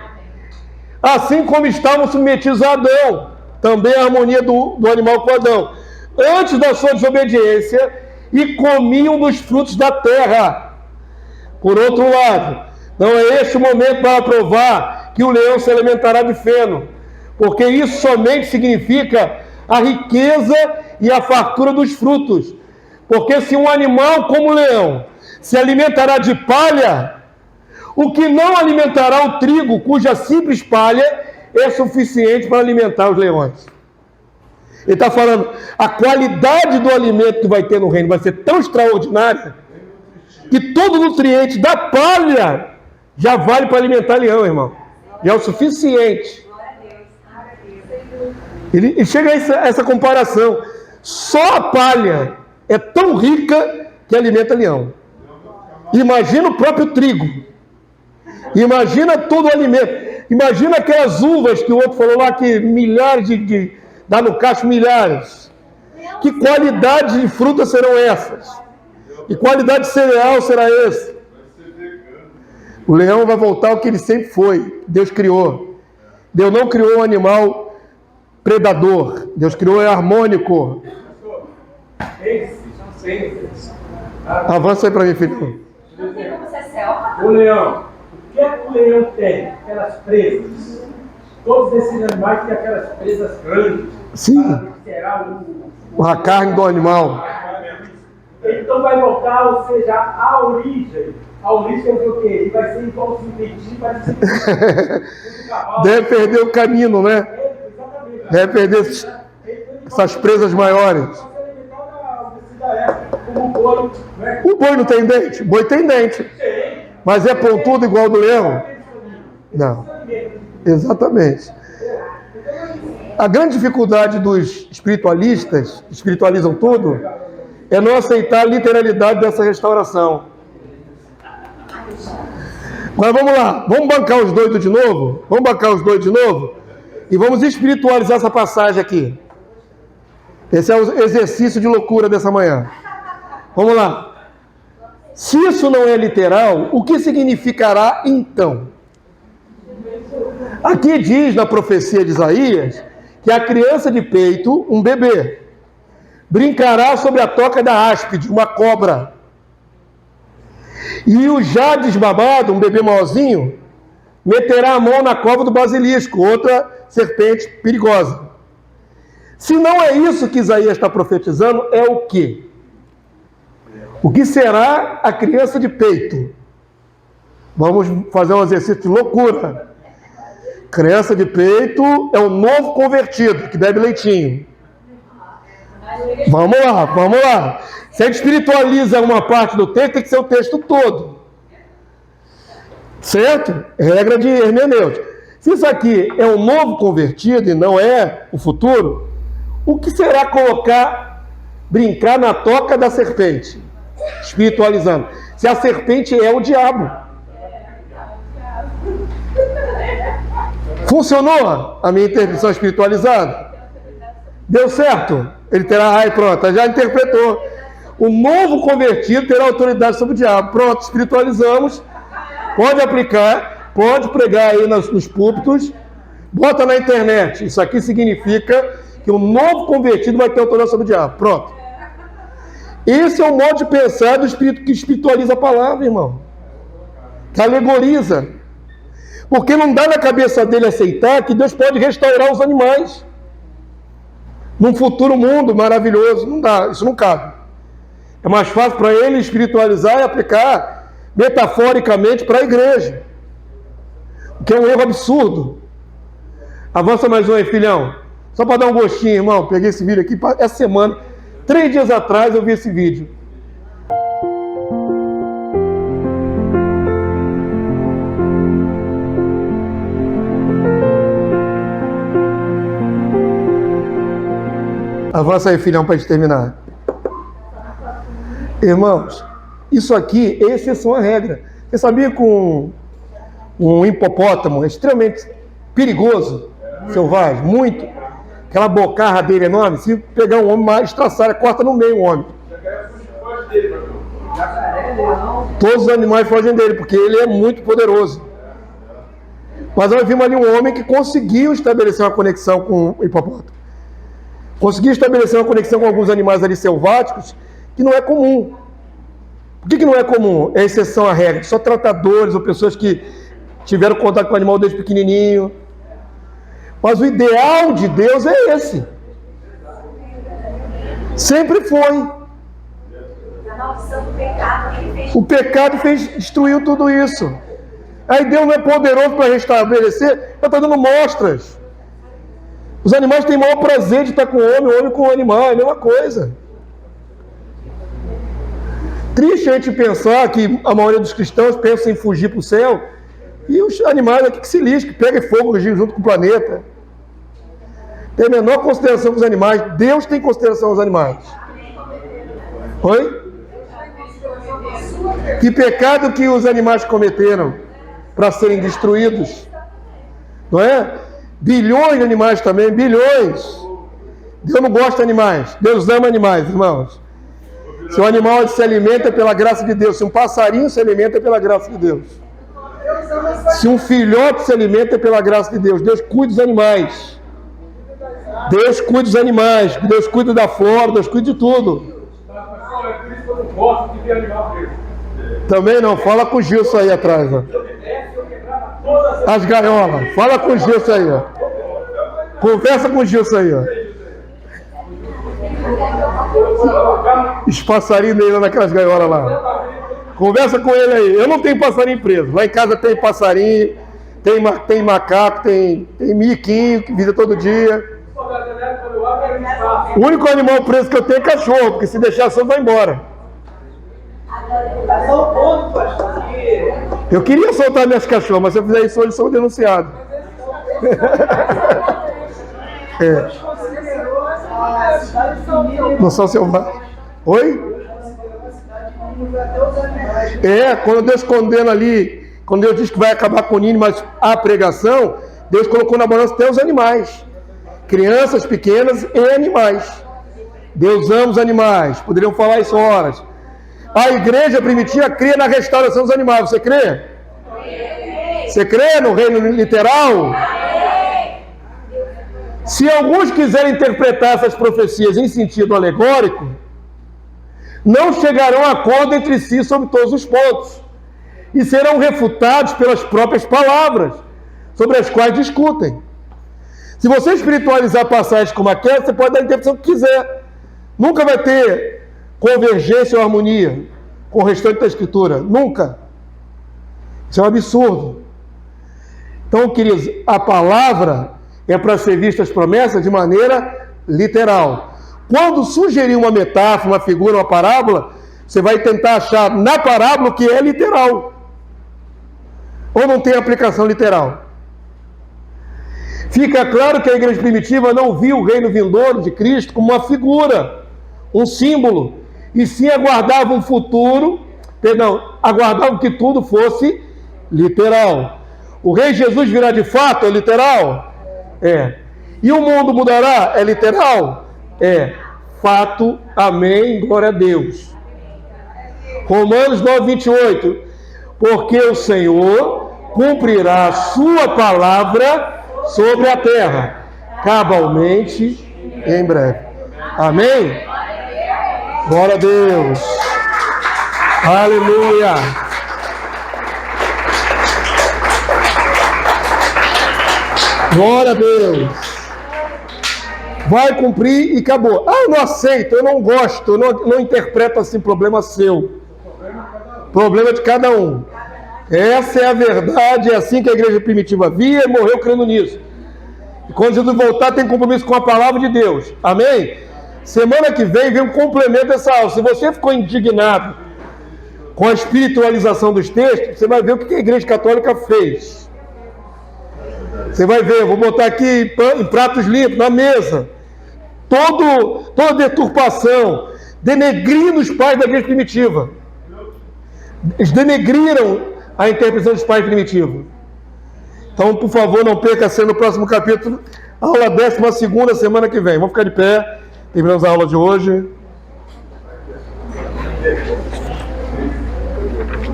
Assim como estavam submetidos a Adão, também a harmonia do animal com Adão, antes da sua desobediência, e comiam dos frutos da terra. Por outro lado, não é este o momento para provar que o leão se alimentará de feno, porque isso somente significa a riqueza e a fartura dos frutos. Porque se um animal como o leão se alimentará de palha, o que não alimentará o trigo, cuja simples palha é suficiente para alimentar os leões. Ele está falando, a qualidade do alimento que vai ter no reino vai ser tão extraordinária, que todo nutriente da palha já vale para alimentar leão, irmão. Já é o suficiente. Ele chega a essa comparação. Só a palha é tão rica que alimenta leão. Imagina o próprio trigo. Imagina todo o alimento. Imagina aquelas uvas que o outro falou lá, que milhares dá no cacho milhares. Que qualidade de fruta serão essas? Que qualidade de cereal será esse? O leão vai voltar ao que ele sempre foi. Deus criou. Deus não criou um animal predador. Deus criou harmônico. Avança aí para mim, filho. Não tem como ser selva. O leão. O que é que o leão tem? Aquelas presas. Todos esses animais têm aquelas presas grandes. Sim. A carne do animal. Então vai voltar, ou seja, a origem. A origem é o quê? Ele vai ser igual o Simpetim, vai ser deve perder o caminho, né? Deve perder essas presas maiores. O boi não tem dente? O boi tem dente. Mas é pontudo igual ao do leão? Não. Exatamente. A grande dificuldade dos espiritualistas, espiritualizam tudo, é não aceitar a literalidade dessa restauração. Mas vamos lá, vamos bancar os doidos de novo? Vamos bancar os doidos de novo? E vamos espiritualizar essa passagem aqui. Esse é o exercício de loucura dessa manhã. Vamos lá. Se isso não é literal, o que significará então? Aqui diz na profecia de Isaías que a criança de peito, um bebê, brincará sobre a toca da áspide, uma cobra. E o já desbabado, um bebê maiorzinho, meterá a mão na cova do basilisco, outra serpente perigosa. Se não é isso que Isaías está profetizando, é o quê? O que será a criança de peito? Vamos fazer um exercício de loucura. Criança de peito é o novo convertido, que bebe leitinho. Vamos lá, vamos lá. Se a gente espiritualiza uma parte do texto, tem que ser o texto todo. Certo? Regra de hermenêutica. Se isso aqui é um novo convertido e não é o futuro, o que será brincar na toca da serpente? Espiritualizando. Se a serpente é o diabo. Funcionou a minha interpretação espiritualizada? Deu certo? Ele terá, ai pronto, já interpretou. O novo convertido terá autoridade sobre o diabo. Pronto, espiritualizamos. Pode aplicar, pode pregar aí nos púlpitos. Bota na internet. Isso aqui significa que o novo convertido vai ter autoridade sobre o diabo. Pronto. Esse é o modo de pensar do espírito que espiritualiza a palavra, irmão. Que alegoriza. Porque não dá na cabeça dele aceitar que Deus pode restaurar os animais num futuro mundo maravilhoso. Não dá, isso não cabe. É mais fácil para ele espiritualizar e aplicar metaforicamente para a igreja, o que é um erro absurdo. Avança mais um aí, filhão. Só para dar um gostinho, irmão. Peguei esse vídeo aqui essa semana. 3 dias atrás eu vi esse vídeo. Avança aí, filhão, para a gente terminar. Irmãos, isso aqui é exceção à regra. Você sabia que um hipopótamo é extremamente perigoso, selvagem, muito. Aquela bocarra dele enorme, se pegar um homem mais traçado, corta no meio o homem. Todos os animais fogem dele, porque ele é muito poderoso. Mas nós vimos ali um homem que conseguiu estabelecer uma conexão com o hipopótamo. Conseguiu estabelecer uma conexão com alguns animais ali selváticos, que não é comum. Por que não é comum? É exceção à regra. Só tratadores ou pessoas que tiveram contato com o animal desde pequenininho. Mas o ideal de Deus é esse. Sempre foi. O pecado destruiu tudo isso. Aí Deus não é poderoso para restabelecer, está dando mostras. Os animais têm maior prazer de estar com o homem com o animal, é a mesma coisa. Triste a gente pensar que a maioria dos cristãos pensa em fugir para o céu, e os animais aqui que se lixam, que pegam fogo junto com o planeta. Tem a menor consideração com os animais. Deus tem consideração aos animais. Oi? Que pecado que os animais cometeram para serem destruídos, não é? Bilhões de animais também, bilhões. Deus não gosta de animais, Deus ama animais, irmãos. Se um animal se alimenta pela graça de Deus, se um passarinho se alimenta pela graça de Deus, se um filhote se alimenta pela graça de Deus, Deus cuida dos animais. Deus cuida dos animais, Deus cuida da flora, Deus cuida de tudo. É por isso que eu não gosto de ver animal preso. Também não, fala com o Gilson aí atrás, ó. As gaiolas, fala com o Gilson aí, ó. Conversa com o Gilson aí, ó. Os passarinhos dele lá naquelas gaiolas lá. Conversa com ele aí. Eu não tenho passarinho preso. Lá em casa tem passarinho, tem macaco, tem miquinho que visita todo dia. O único animal preso que eu tenho é cachorro, porque se deixar só vai embora. Eu queria soltar minhas cachorras, mas se eu fizer isso hoje, eu sou denunciado. Não são selvagens. Oi? Quando Deus condena ali, quando Deus diz que vai acabar com o ninho, mas a pregação, Deus colocou na balança até os animais. Crianças pequenas e animais. Deus ama os animais. Poderiam falar isso horas. A igreja primitiva crê na restauração dos animais. Você crê? Você crê no reino literal? Se alguns quiserem interpretar essas profecias em sentido alegórico, não chegarão a acordo entre si sobre todos os pontos e serão refutados pelas próprias palavras sobre as quais discutem. Se você espiritualizar passagens como aquela, você pode dar a interpretação que quiser. Nunca vai ter convergência ou harmonia com o restante da Escritura. Nunca. Isso é um absurdo. Então, queridos, a palavra é para ser vista as promessas de maneira literal. Quando sugerir uma metáfora, uma figura, uma parábola, você vai tentar achar na parábola o que é literal. Ou não tem aplicação literal. Fica claro que a igreja primitiva não viu o reino vindouro de Cristo como uma figura, um símbolo, e sim aguardava um futuro, aguardavam que tudo fosse literal. O rei Jesus virá de fato, é literal? É. E o mundo mudará? É literal? É. Fato, amém, glória a Deus. Romanos 9:28. Porque o Senhor cumprirá a sua palavra sobre a terra, cabalmente em breve. Amém? Glória a Deus. Aleluia. Glória a Deus. Vai cumprir e acabou. Eu não aceito, eu não gosto, eu não interpreto assim, problema seu. Problema de cada um. Essa é a verdade, é assim que a igreja primitiva via e morreu crendo nisso. E quando Jesus voltar, tem compromisso com a palavra de Deus. Amém? Semana que vem um complemento dessa aula. Se você ficou indignado com a espiritualização dos textos, você vai ver o que a igreja católica fez. Você vai ver, eu vou botar aqui em pratos limpos, na mesa. toda deturpação, denegrindo os pais da igreja primitiva. Eles denegriram a interpretação dos pais primitivos. Então, por favor, não perca a cena no próximo capítulo, aula 12ª, semana que vem. Vamos ficar de pé, terminamos a aula de hoje.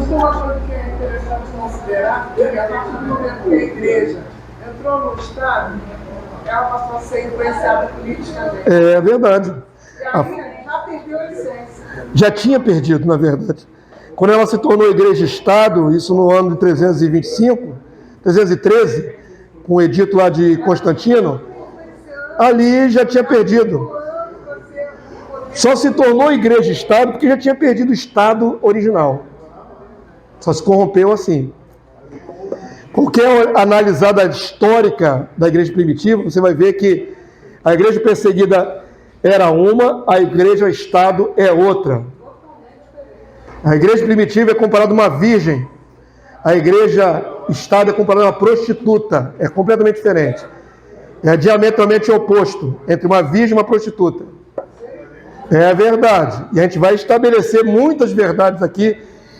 Uma coisa que é interessante considerar é que a partir do momento que a igreja entrou no Estado, ela passou a ser influenciada politicamente. É verdade. E aí já perdeu a essência. Já tinha perdido, na verdade. Quando ela se tornou igreja-estado, isso no ano de 313, com o edito lá de Constantino, ali já tinha perdido. Só se tornou igreja-estado porque já tinha perdido o estado original. Só se corrompeu assim. Qualquer analisada histórica da igreja primitiva, você vai ver que a igreja perseguida era uma, a igreja-estado é outra. A igreja primitiva é comparada a uma virgem, a igreja-estado é comparada a uma prostituta, é completamente diferente. É diametralmente oposto entre uma virgem e uma prostituta. É verdade. E a gente vai estabelecer muitas verdades aqui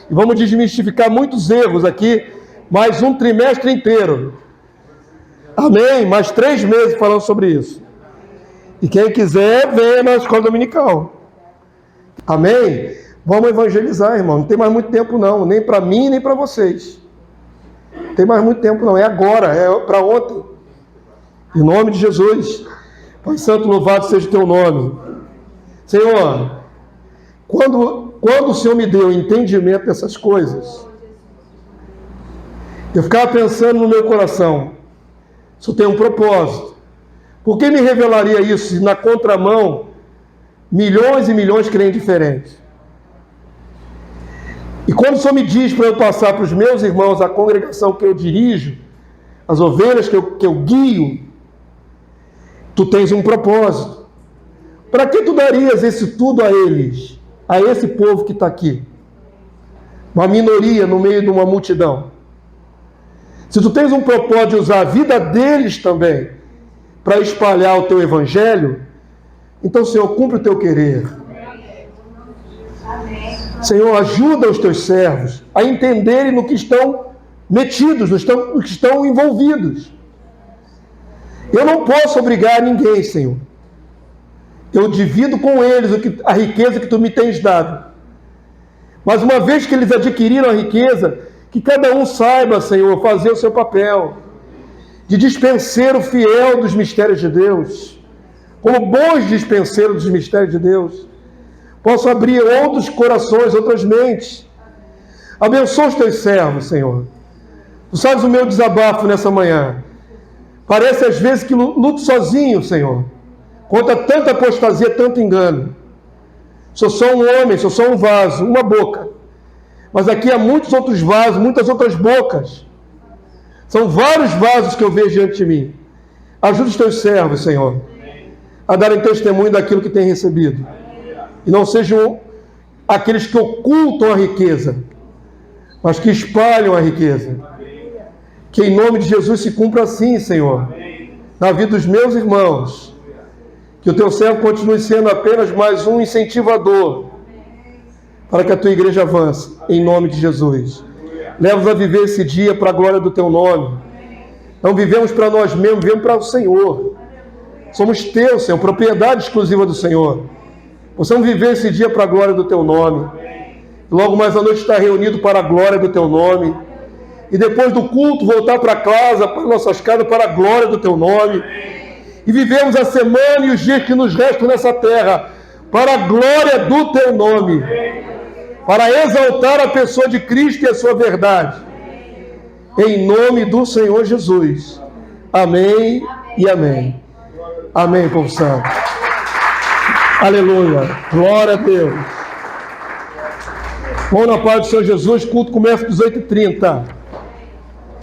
e vamos desmistificar muitos erros aqui, mais um trimestre inteiro. Amém? Mais 3 meses falando sobre isso. E quem quiser, venha na escola dominical. Amém? Vamos evangelizar, irmão. Não tem mais muito tempo não, nem para mim, nem para vocês. Não tem mais muito tempo não, é agora, é para ontem. Em nome de Jesus. Pai Santo, louvado seja o teu nome. Senhor, quando o Senhor me deu entendimento dessas coisas, eu ficava pensando no meu coração, isso tem um propósito. Por que me revelaria isso se na contramão milhões e milhões creem diferentes? E quando o Senhor me diz para eu passar para os meus irmãos, a congregação que eu dirijo, as ovelhas que eu guio, tu tens um propósito. Para que tu darias isso tudo a eles, a esse povo que está aqui? Uma minoria no meio de uma multidão. Se tu tens um propósito de usar a vida deles também para espalhar o teu evangelho, então, Senhor, cumpre o teu querer. Senhor, ajuda os teus servos a entenderem no que estão metidos, no que estão envolvidos. Eu não posso obrigar ninguém, Senhor. Eu divido com eles a riqueza que tu me tens dado. Mas uma vez que eles adquiriram a riqueza, que cada um saiba, Senhor, fazer o seu papel de dispenseiro fiel dos mistérios de Deus, como bons dispenseiros dos mistérios de Deus. Posso abrir outros corações, outras mentes. Abençoa os teus servos, Senhor. Tu sabes o meu desabafo nessa manhã. Parece às vezes que luto sozinho, Senhor, contra tanta apostasia, tanto engano. Sou só um homem, sou só um vaso, uma boca. Mas aqui há muitos outros vasos, muitas outras bocas. São vários vasos que eu vejo diante de mim. Ajuda os teus servos, Senhor, a darem testemunho daquilo que têm recebido. E não sejam aqueles que ocultam a riqueza, mas que espalham a riqueza. Que em nome de Jesus se cumpra assim, Senhor, na vida dos meus irmãos. Que o teu servo continue sendo apenas mais um incentivador para que a tua igreja avance, em nome de Jesus. Leva-nos a viver esse dia para a glória do teu nome. Não vivemos para nós mesmos, vivemos para o Senhor. Somos teus, Senhor, propriedade exclusiva do Senhor. Possamos viver esse dia para a glória do teu nome. Logo mais à noite estar reunido para a glória do teu nome. E depois do culto voltar para casa, para nossas casas, para a glória do teu nome. E vivemos a semana e os dias que nos restam nessa terra para a glória do teu nome. Para exaltar a pessoa de Cristo e a sua verdade. Em nome do Senhor Jesus. Amém e amém. Amém, povo santo. Aleluia. Glória a Deus. Vamos na paz do Senhor Jesus. Culto começa às 18h30.